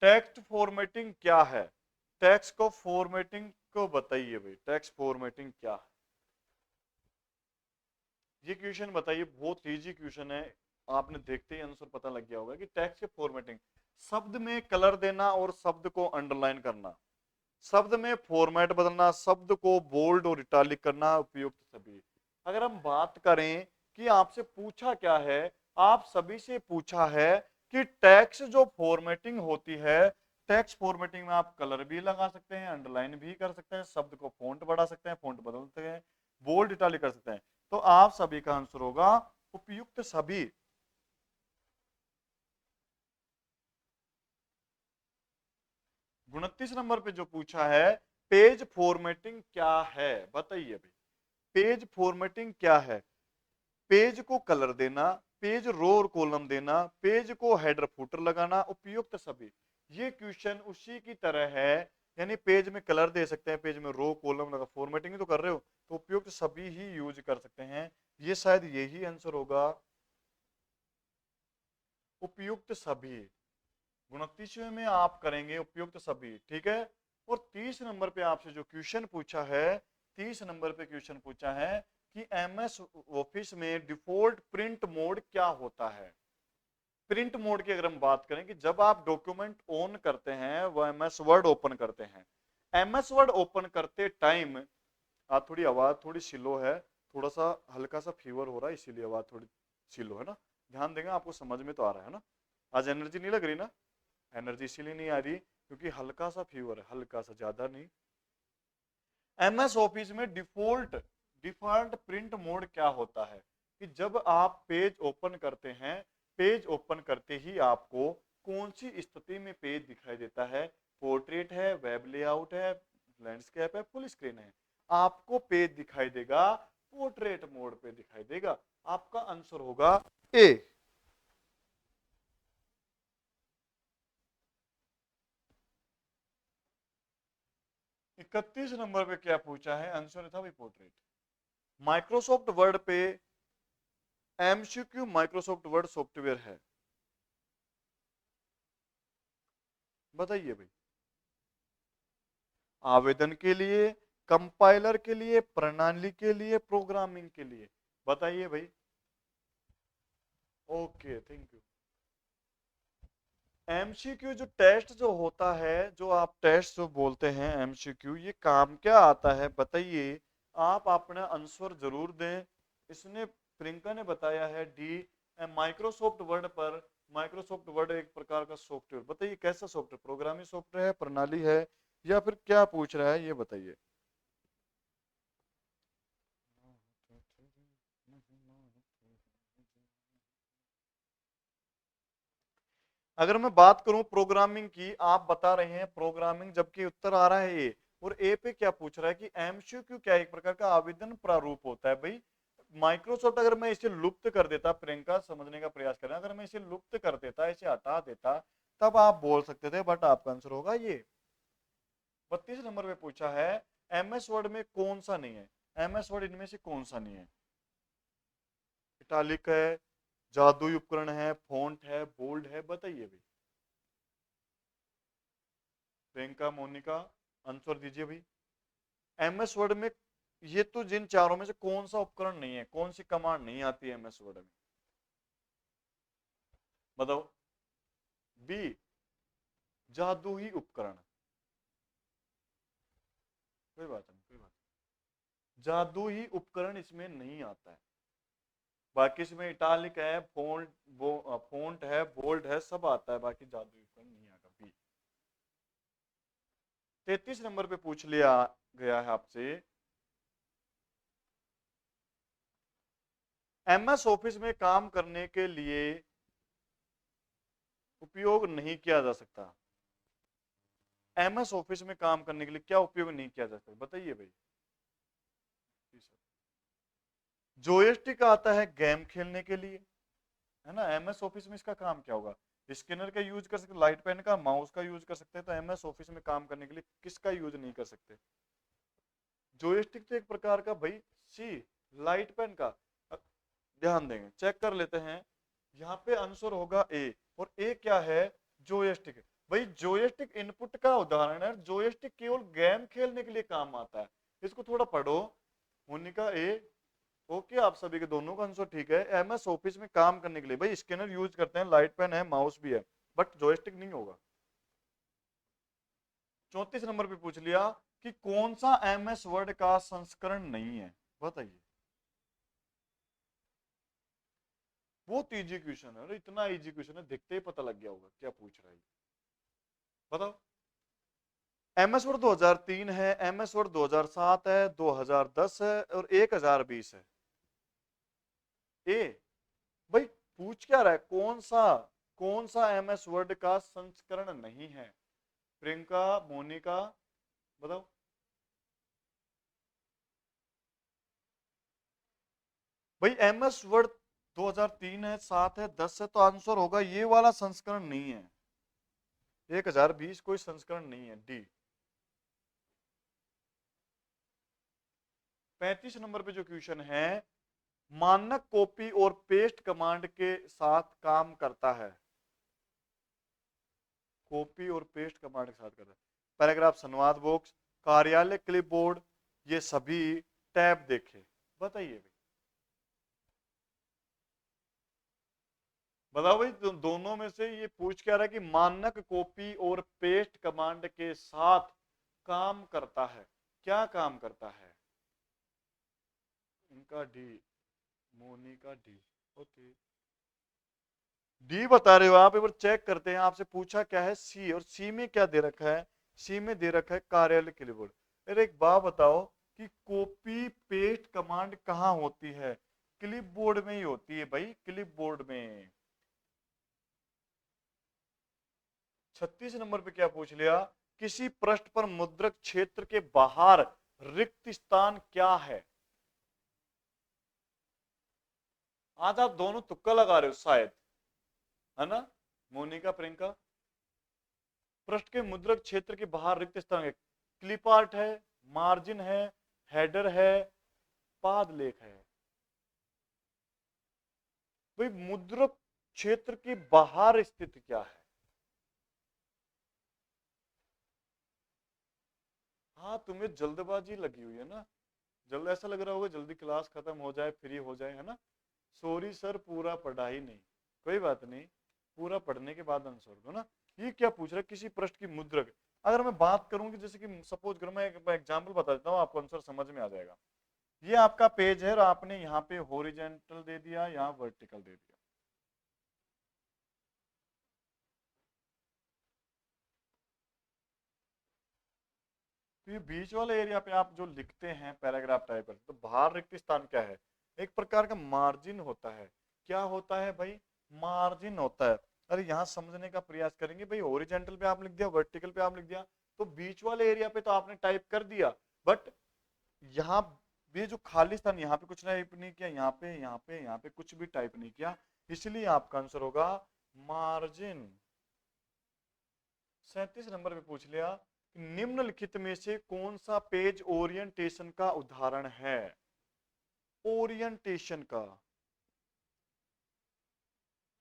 Speaker 1: टेक्स्ट फॉर्मेटिंग क्या है? टेक्स्ट को फॉर्मेटिंग को बताइए भाई, टेक्स्ट फॉर्मेटिंग क्या है? ये क्वेश्चन बताइए, बहुत इजी क्वेश्चन है, आपने देखते ही आंसर पता लग गया होगा कि टेक्स्ट के फॉर्मेटिंग। शब्द में कलर देना और शब्द को अंडरलाइन करना, शब्द में फॉर्मेट बदलना, शब्द को बोल्ड और इटालिक करना, उपयुक्त सभी। अगर हम बात करें कि आपसे पूछा क्या है, आप सभी से पूछा है कि टेक्स्ट जो फॉर्मेटिंग होती है, टेक्स्ट फॉर्मेटिंग में आप कलर भी लगा सकते हैं, अंडरलाइन भी कर सकते हैं, शब्द को फॉन्ट बढ़ा सकते हैं, फॉन्ट बदल सकते हैं, बोल्ड इटालिक कर सकते हैं। तो आप सभी का आंसर होगा उपयुक्त सभी। 29 नंबर पे जो पूछा है, पेज फॉर्मेटिंग क्या है, बताइए भाई। पेज फॉर्मेटिंग क्या है? पेज को कलर देना, पेज रो और कॉलम देना, पेज को हेडर फुटर लगाना, उपयुक्त सभी। ये क्वेश्चन उसी की तरह है, यानी पेज में कलर दे सकते हैं, पेज में रो कॉलम लगा, फॉर्मेटिंग ही तो कर रहे हो, तो उपयुक्त सभी ही यूज कर सकते हैं। ये शायद यही आंसर होगा, उपयुक्त सभी। 29वें में आप करेंगे उपयुक्त सभी, ठीक है। और 30 नंबर पे आपसे जो क्वेश्चन पूछा है, 30 नंबर पे क्वेश्चन पूछा है कि एमएस ऑफिस में डिफॉल्ट प्रिंट मोड क्या होता है। प्रिंट मोड की अगर हम बात करें कि जब आप डॉक्यूमेंट ऑन करते हैं, वो एमएस वर्ड ओपन करते हैं, एमएस वर्ड ओपन करते टाइम, आप थोड़ी आवाज थोड़ी स्लो है, थोड़ा सा हल्का सा फीवर हो रहा है, इसीलिए आवाज थोड़ी स्लो है ना, ध्यान देंगे, आपको समझ में तो आ रहा है ना। आज एनर्जी नहीं लग रही ना, एनर्जी इसीलिए नहीं आ रही क्योंकि हल्का सा फीवर है, हल्का सा, ज्यादा नहीं। एमएस ऑफिस में डिफॉल्ट डिफॉल्ट प्रिंट मोड क्या होता है कि जब आप पेज ओपन करते हैं, पेज ओपन करते ही आपको कौन सी स्थिति में पेज दिखाई देता है, पोर्ट्रेट है, वेब लेआउट है, लैंडस्केप है, फुल स्क्रीन है। आपको पेज दिखाई देगा पोर्ट्रेट मोड पे दिखाई देगा। आपका आंसर होगा ए। 31 नंबर पे क्या पूछा है, आंसर था भाई पोर्ट्रेट। माइक्रोसॉफ्ट वर्ड पे एमसीक्यू माइक्रोसॉफ्ट वर्ड सॉफ्टवेयर है, बताइए भाई। आवेदन के लिए, कंपाइलर के लिए, प्रणाली के लिए, प्रोग्रामिंग के लिए, बताइए भाई। Okay, thank you. एमसीक्यू जो टेस्ट जो होता है, जो आप टेस्ट जो बोलते हैं एमसीक्यू, ये काम क्या आता है बताइए। आप अपना आंसर जरूर दें। इसने प्रियंका ने बताया है डी। माइक्रोसॉफ्ट वर्ड पर, माइक्रोसॉफ्ट वर्ड एक प्रकार का सॉफ्टवेयर, बताइए कैसा सॉफ्टवेयर, प्रोग्रामिंग सॉफ्टवेयर है, प्रणाली है, या फिर क्या पूछ रहा है ये बताइए। अगर मैं बात करूं प्रोग्रामिंग की, आप बता रहे हैं प्रोग्रामिंग, जबकि उत्तर आ रहा है ए। और ए पे क्या पूछ रहा है कि एमसीक्यू क्या एक प्रकार का आवेदन प्रारूप होता है भाई। माइक्रोसॉफ्ट अगर मैं इसे लुप्त कर देता, प्रियंका समझने का प्रयास करें, अगर मैं इसे लुप्त कर देता, इसे हटा देता, तब आप बोल सकते थे, बट आपका आंसर होगा ये। 32 नंबर पे पूछा है एमएस वर्ड में कौन सा नहीं है, एमएस वर्ड इनमें से कौन सा नहीं है। इटालिक है, जादुई उपकरण है, फॉन्ट है, बोल्ड है, बताइए भाई। प्रियंका, मोनिका, आंसर दीजिए भाई। एमएस वर्ड में ये तो जिन चारों में से कौन सा उपकरण नहीं है, कौन सी कमांड नहीं आती है एमएस वर्ड में, बताओ। बी, जादुई उपकरण, कोई बात नहीं, कोई बात नहीं, जादुई उपकरण इसमें नहीं आता है। बाकी इसमें इटालिक है, फोंट है, बोल्ड है, सब आता है, बाकी जादुई उपकरण नहीं आएगा। बी। 33 नंबर पे पूछ लिया गया है आपसे, एमएस ऑफिस में काम करने के लिए उपयोग नहीं किया जा सकता। एमएस ऑफिस में काम करने के लिए क्या उपयोग नहीं किया जा सकता, बताइए भाई। जोयस्टिक आता है गेम खेलने के लिए, है ना। एमएस ऑफिस में इसका काम क्या होगा, स्कैनर का यूज कर सकते, लाइट पेन का, माउस का यूज कर सकते हैं, तो एमएस ऑफिस में काम करने के लिए किसका यूज नहीं कर सकते। जोयस्टिक तो एक प्रकार का भाई, सी, लाइट पेन का। ध्यान देंगे, चेक कर लेते हैं, यहाँ पे आंसर होगा ए। और ए क्या है, जोयस्टिक। भाई जोयस्टिक इनपुट का उदाहरण है, जोयस्टिक केवल गेम खेलने के लिए काम आता है। इसको थोड़ा पढ़ो। मोनिका ए। ओके, आप सभी के दोनों का आंसर ठीक है। एमएस ऑफिस में काम करने के लिए भाई स्कैनर यूज करते हैं, लाइट पेन है, माउस भी है, बट जॉयस्टिक नहीं होगा। 34 नंबर पे पूछ लिया कि कौन सा एमएस वर्ड का संस्करण नहीं है, बताइए। बहुत इजी क्वेश्चन है, अरे इतना इजी क्वेश्चन है, देखते ही पता लग गया होगा क्या पूछ रहा है। बताओ। एमएस वर्ड 2003 है, एमएस वर्ड 2007 है, 2010 है और 1020 है। ए भाई पूछ क्या रहा है, कौन सा एमएस वर्ड का संस्करण नहीं है? प्रियंका, मोनिका, बताओ। भाई एमएस वर्ड 2003 है, 7 है, 10 है, तो आंसर होगा ये वाला संस्करण नहीं है। 1020 कोई संस्करण नहीं है, डी। 35 नंबर पे जो क्वेश्चन है, मानक कॉपी और पेस्ट कमांड के साथ काम करता है। कॉपी और पेस्ट कमांड के साथ करता है। पैराग्राफ संवाद बॉक्स, कार्यालय क्लिपबोर्ड, ये सभी टैब देखे, बताइए भाई। बताओ भाई, दोनों में से ये पूछ क्या रहा है कि मानक कॉपी और पेस्ट कमांड के साथ काम करता है, क्या काम करता है? इनका D, Monika D, okay. D बता रहे हो आप, एक बार चेक करते हैं। आपसे पूछा क्या है, सी, और सी में क्या दे रखा है? सी में दे रखा है कार्यालय क्लिपबोर्ड। अरे एक बात बताओ कि कॉपी पेस्ट कमांड कहाँ होती है? क्लिपबोर्ड में ही होती है भाई, क्लिपबोर्ड में। 36 नंबर पे क्या पूछ लिया, किसी पृष्ठ पर मुद्रक क्षेत्र के बाहर रिक्त स्थान क्या है? आज आप दोनों तुक्का लगा रहे हो शायद, है ना मोनिका, प्रियंका? पृष्ठ के मुद्रक क्षेत्र के बाहर रिक्त स्थान है, क्लिप आर्ट है, मार्जिन है, हेडर है, पाद लेख है। भाई मुद्रक क्षेत्र के बाहर स्थित क्या है? हाँ तुम्हें जल्दबाजी लगी हुई है ना, जल्द ऐसा लग रहा होगा जल्दी क्लास खत्म हो जाए, फ्री हो जाए, है ना? सॉरी सर, पूरा पढ़ा ही नहीं, कोई बात नहीं, पूरा पढ़ने के बाद आंसर दो ना। ये क्या पूछ रहा है, किसी पृष्ठ की मुद्रक। अगर मैं बात करूं कि जैसे कि सपोज करो, मैं एक एग्जांपल बता देता हूं, आपको आंसर समझ में आ जाएगा। ये आपका पेज है और आपने यहाँ पे हॉरिजॉन्टल दे दिया, यहाँ वर्टिकल दे दिया। तो ये बीच वाले एरिया पे आप जो लिखते हैं पैराग्राफ टाइप पर, तो बाहर रिक्त स्थान क्या है? एक प्रकार का मार्जिन होता है। क्या होता है भाई? मार्जिन होता है। अरे यहाँ समझने का प्रयास करेंगे भाई, हॉरिजॉन्टल पे आप लिख दिया, वर्टिकल पे आप लिख दिया, तो बीच वाले एरिया पे तो आपने टाइप कर दिया, बट यहाँ ये जो खाली स्थान, यहाँ पे कुछ टाइप नहीं किया, यहाँ पे यहाँ पे कुछ भी टाइप नहीं किया, इसलिए आपका आंसर होगा मार्जिन। 37 नंबर पे पूछ लिया, निम्नलिखित में से कौन सा पेज ओरिएंटेशन का उदाहरण है? ओरिएंटेशन का,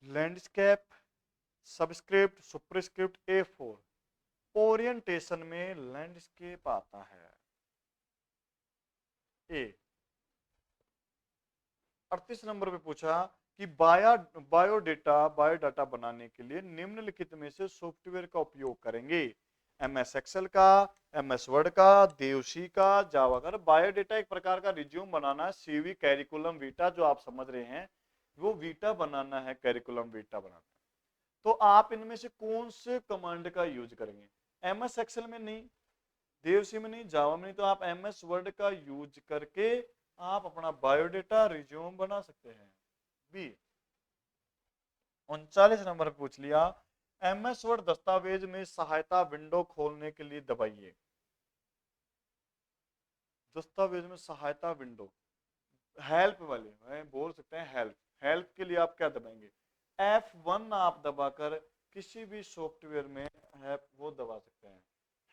Speaker 1: landscape, subscript, superscript, A4। Orientation में लैंडस्केप आता है, ए। 38 नंबर पे पूछा कि बायोडाटा बनाने के लिए निम्नलिखित में से सॉफ्टवेयर का उपयोग करेंगे? एमएस एक्सेल का, एमएस वर्ड का, देवसी का, जावा का। बायोडाटा एक प्रकार का रिज्यूम बनाना है, सीवी, कैरिकुलम वीटा, जो आप समझ रहे हैं वो वीटा बनाना है, कैरिकुलम वीटा बनाना है। तो आप इनमें से कौन से कमांड का यूज करेंगे? एमएस एक्सेल में नहीं, देवसी में नहीं, जावा में नहीं, तो आप एमएस वर्ड का यूज करके आप अपना बायोडाटा रिज्यूम बना सकते हैं, बी। 39 नंबर पूछ लिया, एमएस वर्ड दस्तावेज में सहायता विंडो खोलने के लिए दबाइए। दस्तावेज में सहायता विंडो, हेल्प वाले मैं बोल सकते हैं, हेल्प। हेल्प के लिए आप क्या दबाएंगे? F1 आप दबाकर किसी भी सॉफ्टवेयर में हेल्प वो दबा सकते हैं,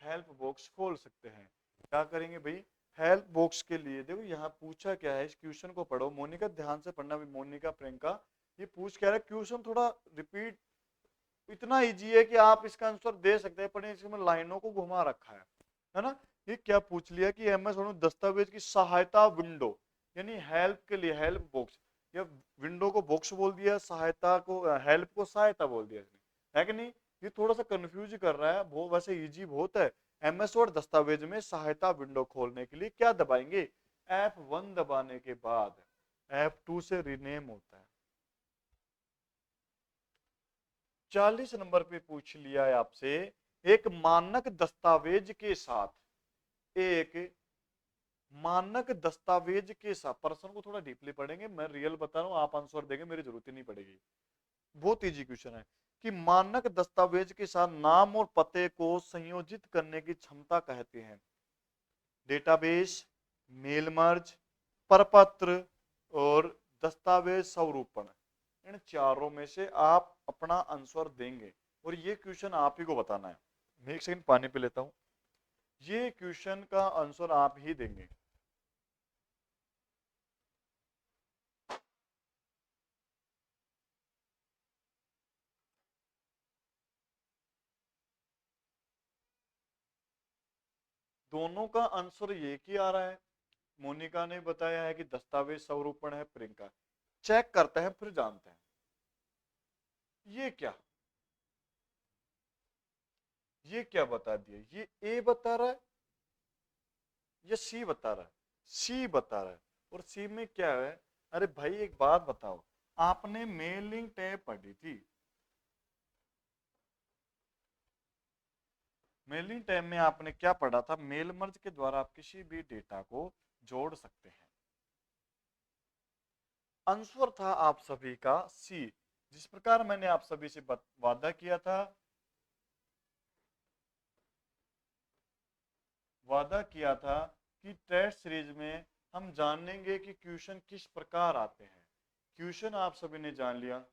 Speaker 1: हेल्प बॉक्स खोल सकते हैं। क्या करेंगे भाई? हेल्प बॉक्स के लिए देखो यहाँ पूछा क्या है, इस क्वेश्चन को पढ़ो मोनिका, ध्यान से पढ़ना भी, मोनिका, प्रियंका। ये पूछ क्या रहा है, क्वेश्चन थोड़ा रिपीट, इतना इजी है कि आप इसका आंसर दे सकते हैं, पर इसमें लाइनों को घुमा रखा है ना? ये क्या पूछ लिया कि एमएस वर्ड दस्तावेज की सहायता विंडो, यानी हेल्प के लिए हेल्प बॉक्स, या विंडो को बॉक्स बोल दिया, सहायता को हेल्प को सहायता बोल दिया इसने। है कि नहीं? ये थोड़ा सा कंफ्यूज कर रहा है, वो वैसे इजी बहुत है। एमएस वर्ड दस्तावेज में सहायता विंडो खोलने के लिए क्या दबाएंगे? F1 दबाने के बाद F2 से रीनेम होता है। 40 नंबर पे पूछ लिया है आपसे, एक मानक दस्तावेज के साथ, एक मानक दस्तावेज के साथ, प्रश्न को थोड़ा डीपली पढ़ेंगे, मैं रियल बता रहा हूं, आप आंसर देंगे, मेरी जरूरत ही नहीं पड़ेगी। बहुत इजी क्वेश्चन है कि मानक दस्तावेज के साथ नाम और पते को संयोजित करने की क्षमता कहते हैं। डेटाबेस, मेल मर्ज, प्रपत्र और दस्तावेज स्वरूपण, इन चारों में से आप अपना आंसर देंगे और ये क्वेश्चन आप ही को बताना है। मैं एक सेकंड पानी पे लेता हूं। ये क्वेश्चन का आंसर आप ही देंगे। दोनों का आंसर ये ही आ रहा है। मोनिका ने बताया है कि दस्तावेज स्वरूपण है, प्रियंका। चेक करते हैं फिर जानते हैं। ये क्या, ये क्या बता दिया? ये ए बता रहा है, ये सी बता रहा है? सी बता रहा है। और सी में क्या है? अरे भाई एक बात बताओ, आपने मेलिंग टैब पढ़ी थी, मेलिंग टैब में आपने क्या पढ़ा था? मेल मर्ज के द्वारा आप किसी भी डेटा को जोड़ सकते हैं। आंसर था आप सभी का सी। जिस प्रकार मैंने आप सभी से वादा किया था, कि टेस्ट सीरीज में हम जानेंगे कि क्वेश्चन किस प्रकार आते हैं। क्वेश्चन आप सभी ने जान लिया,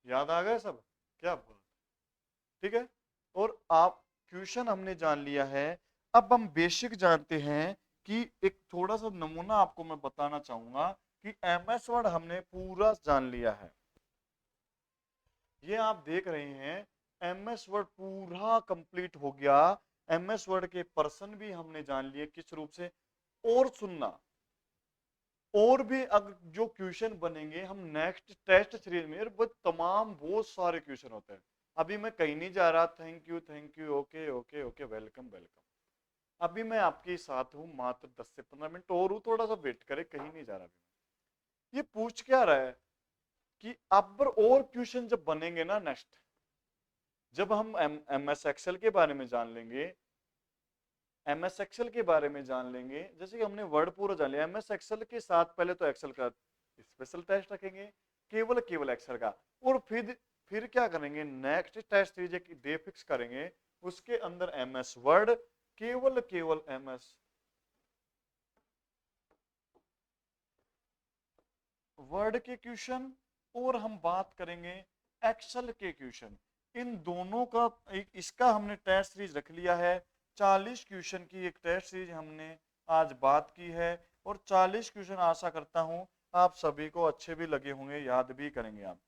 Speaker 1: याद आ गया सब? क्या बात, ठीक है। और आप क्वेश्चन हमने जान लिया है, अब हम बेसिक जानते हैं कि एक थोड़ा सा नमूना आपको मैं बताना चाहूंगा कि एमएस वर्ड हमने पूरा जान लिया है। ये आप देख रहे हैं एमएस वर्ड पूरा कंप्लीट हो गया। एमएस वर्ड के पर्सन भी हमने जान लिए किस रूप से। और सुनना, और भी अगर जो क्वेश्चन बनेंगे हम नेक्स्ट टेस्ट सीरीज में, वो तमाम बहुत सारे क्वेश्चन होते हैं। अभी मैं कहीं नहीं जा रहा। Thank you, okay okay okay, welcome welcome. अभी मैं आपके साथ हूँ मात्र 10 से 15 मिनट और हूँ, थोड़ा सा वेट करे, कहीं नहीं जा रहा अभी। ये पूछ क्या रहा है कि अब और क्वेश्चन जब बनेंगे ना नेक्स्ट, जब हम एमएस एक्सेल के बारे में जान लेंगे, एमएस एक्सेल के बारे में जान लेंगे, जैसे कि हमने वर्ड पूरा जान लिया, एमएस एक्सेल के साथ पहले तो एक्सेल का स्पेशल टेस्ट रखेंगे, केवल एक्सेल का। और फिर क्या करेंगे, नेक्स्ट टेस्ट सीरीज एक डे फिक्स करेंगे, उसके अंदर एमएस वर्ड, केवल एमएस वर्ड के क्वेश्चन, और हम बात करेंगे एक्सेल के क्वेश्चन। इन दोनों का इसका हमने टेस्ट सीरीज रख लिया है। 40 क्वेश्चन की एक टेस्ट सीरीज हमने आज बात की है, और 40 क्वेश्चन आशा करता हूं आप सभी को अच्छे भी लगे होंगे, याद भी करेंगे आप।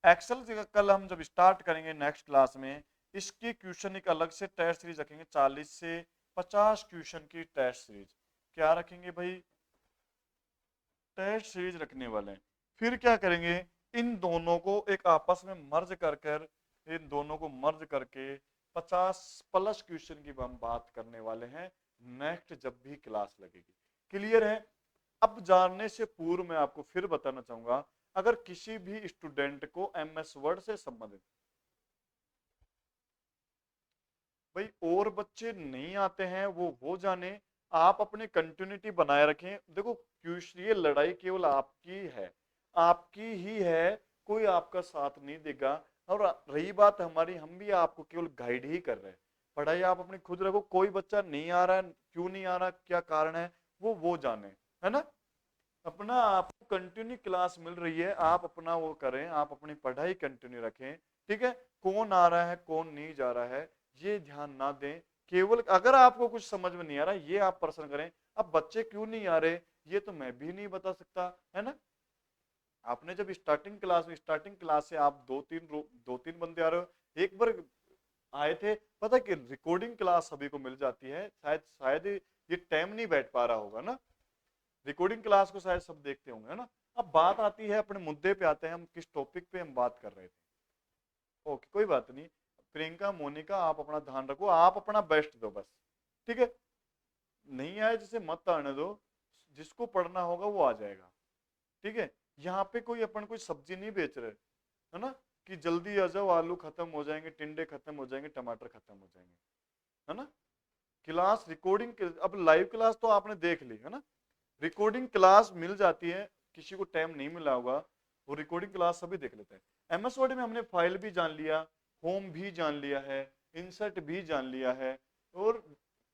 Speaker 1: एक्सेल कल हम जब स्टार्ट करेंगे नेक्स्ट क्लास में, इसकी क्वेश्चन एक अलग से टेस्ट सीरीज रखेंगे, 40 से 50 क्वेश्चन की टेस्ट सीरीज। क्या रखेंगे भाई? टेस्ट सीरीज रखने वाले हैं। फिर क्या करेंगे, इन दोनों को एक आपस में मर्ज कर इन दोनों को मर्ज करके 50 प्लस क्वेश्चन की हम बात करने वाले हैं नेक्स्ट जब भी क्लास लगेगी। क्लियर है? अब जानने से पूर्व मैं आपको फिर बताना चाहूंगा, अगर किसी भी स्टूडेंट को एमएस वर्ड से संबंधित भाई और बच्चे नहीं आते हैं, वो जाने, आप अपनी कंटिन्यूटी बनाए रखें। देखो ये लड़ाई केवल आपकी है, आपकी ही है, कोई आपका साथ नहीं देगा। और रही बात हमारी, हम भी आपको केवल गाइड ही कर रहे हैं। पढ़ाई आप अपनी खुद रखो, कोई बच्चा नहीं आ रहा है, क्यों नहीं आ रहा, क्या कारण है, वो जाने, है ना। अपना आपको कंटिन्यू क्लास मिल रही है, आप अपना वो करें, आप अपनी पढ़ाई कंटिन्यू रखें, ठीक है। कौन आ रहा है कौन नहीं जा रहा है ये ध्यान ना दें। केवल अगर आपको कुछ समझ में नहीं आ रहा ये आप प्रश्न करें, अब बच्चे क्यों नहीं आ रहे ये तो मैं भी नहीं बता सकता, है ना। आपने जब स्टार्टिंग क्लास से आप दो तीन बंदे आ रहे हो, एक बार आए थे, पता कि रिकॉर्डिंग क्लास सभी को मिल जाती है, शायद शायद ये टाइम नहीं बैठ पा रहा होगा ना, रिकॉर्डिंग क्लास को शायद सब देखते होंगे, है ना। अब बात आती है, अपने मुद्दे पे आते हैं, हम किस टॉपिक पे हम बात कर रहे थे। ओके कोई बात नहीं, प्रियंका मोनिका आप अपना ध्यान रखो, आप अपना बेस्ट दो बस, ठीक है। नहीं आए जिसे मत आने दो, जिसको पढ़ना होगा वो आ जाएगा, ठीक है। यहाँ पे कोई अपन कोई सब्जी नहीं बेच रहे, है ना, कि जल्दी आ जाओ, आलू खत्म हो जाएंगे, टिंडे खत्म हो जाएंगे, टमाटर खत्म हो जाएंगे, है ना। क्लास रिकॉर्डिंग, अब लाइव क्लास तो आपने देख ली है ना, रिकॉर्डिंग क्लास मिल जाती है, किसी को टाइम नहीं मिला होगा वो रिकॉर्डिंग क्लास सभी देख लेते हैं। एमएस वर्ड में हमने फाइल भी जान लिया, होम भी जान लिया है, इंसर्ट भी जान लिया है, और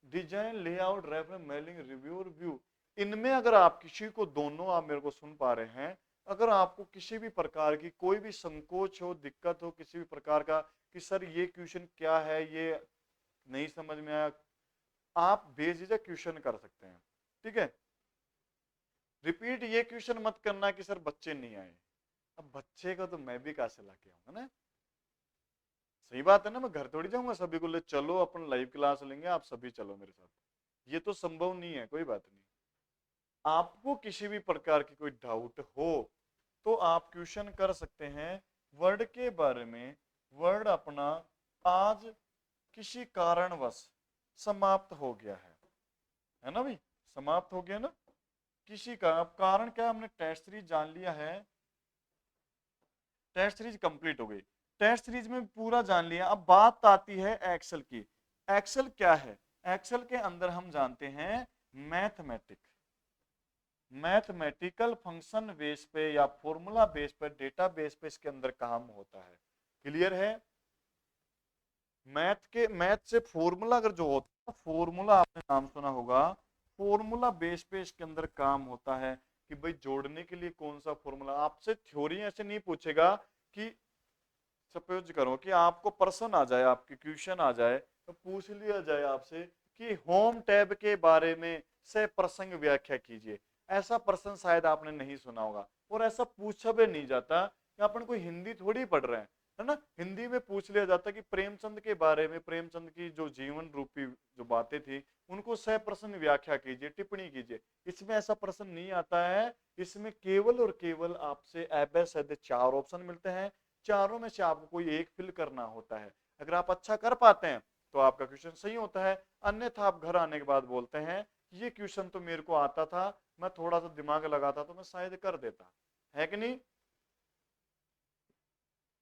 Speaker 1: design, layout, reference, mailing, review और व्यू, इनमें अगर आप किसी को, दोनों आप मेरे को सुन पा रहे हैं, अगर आपको किसी भी प्रकार की कोई भी संकोच हो, दिक्कत हो किसी भी प्रकार का कि सर ये क्वेश्चन क्या है, ये नहीं समझ में आया, आप बेझिझक क्वेश्चन कर सकते हैं, ठीक है। रिपीट ये क्वेश्चन मत करना कि सर बच्चे नहीं आए, अब बच्चे का तो मैं भी कहाँ से लाके आऊंगा ना, सही बात है ना, मैं घर थोड़ी जाऊंगा सभी को ले चलो अपन लाइव क्लास लेंगे आप सभी चलो मेरे साथ, ये तो संभव नहीं है, कोई बात नहीं। आपको किसी भी प्रकार की कोई डाउट हो तो आप क्वेश्चन कर सकते हैं वर्ड के बारे में। वर्ड अपना आज किसी कारणवश समाप्त हो गया है ना भाई, समाप्त हो गया ना, किसी का, अब कारण क्या, हमने टेस्ट सीरीज जान लिया है, टेस्ट सीरीज कंप्लीट हो गई, टेस्ट सीरीज में पूरा जान लिया। अब बात आती है एक्सेल की। एक्सेल क्या है, एक्सेल के अंदर हम जानते हैं मैथमेटिकल फंक्शन बेस पे या फॉर्मूला बेस पे, डेटा बेस पे इसके अंदर काम होता है, क्लियर है। मैथ से फॉर्मूला अगर जो होता है, फॉर्मूला आपने नाम सुना होगा, फॉर्मूला बेस पे इसके अंदर काम होता है कि भाई जोड़ने के लिए कौन सा फॉर्मूला, आपसे थ्योरी ऐसे नहीं पूछेगा कि सपोज करो कि आपको प्रश्न आ जाए, आपकी क्वेश्चन आ जाए तो पूछ लिया जाए आपसे कि होम टैब के बारे में से प्रसंग व्याख्या कीजिए, ऐसा प्रश्न शायद आपने नहीं सुना होगा, और ऐसा पूछा भी नहीं जाता कि अपन कोई हिंदी थोड़ी पढ़ रहे हैं, है ना। हिंदी में पूछ लिया जाता कि प्रेमचंद के बारे में, प्रेमचंद की जो जीवन रूपी जो बातें थी उनको सह प्रश्न व्याख्या कीजिए, टिप्पणी कीजिए, इसमें ऐसा प्रश्न नहीं आता है। इसमें केवल और केवल आपसे एबेसिड 4 ऑप्शन मिलते हैं, चारों में से आपको कोई एक फिल करना होता है। अगर आप अच्छा कर पाते हैं तो आपका क्वेश्चन सही होता है, अन्यथा आप घर आने के बाद बोलते हैं ये क्वेश्चन तो मेरे को आता था, मैं थोड़ा सा दिमाग लगाता तो मैं शायद कर देता, है कि नहीं।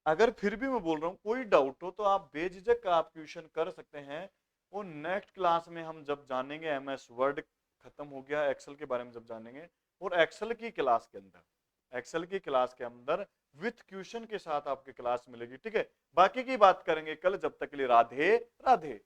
Speaker 1: अगर फिर भी मैं बोल रहा हूं कोई डाउट हो तो आप बेझिझक आप क्वेश्चन कर सकते हैं। और नेक्स्ट क्लास में हम जब जानेंगे एमएस वर्ड खत्म हो गया, एक्सेल के बारे में जब जानेंगे, और एक्सेल की क्लास के अंदर, एक्सेल की क्लास के अंदर विथ क्वेश्चन के साथ आपकी क्लास मिलेगी, ठीक है। बाकी की बात करेंगे कल, जब तक के लिए राधे राधे।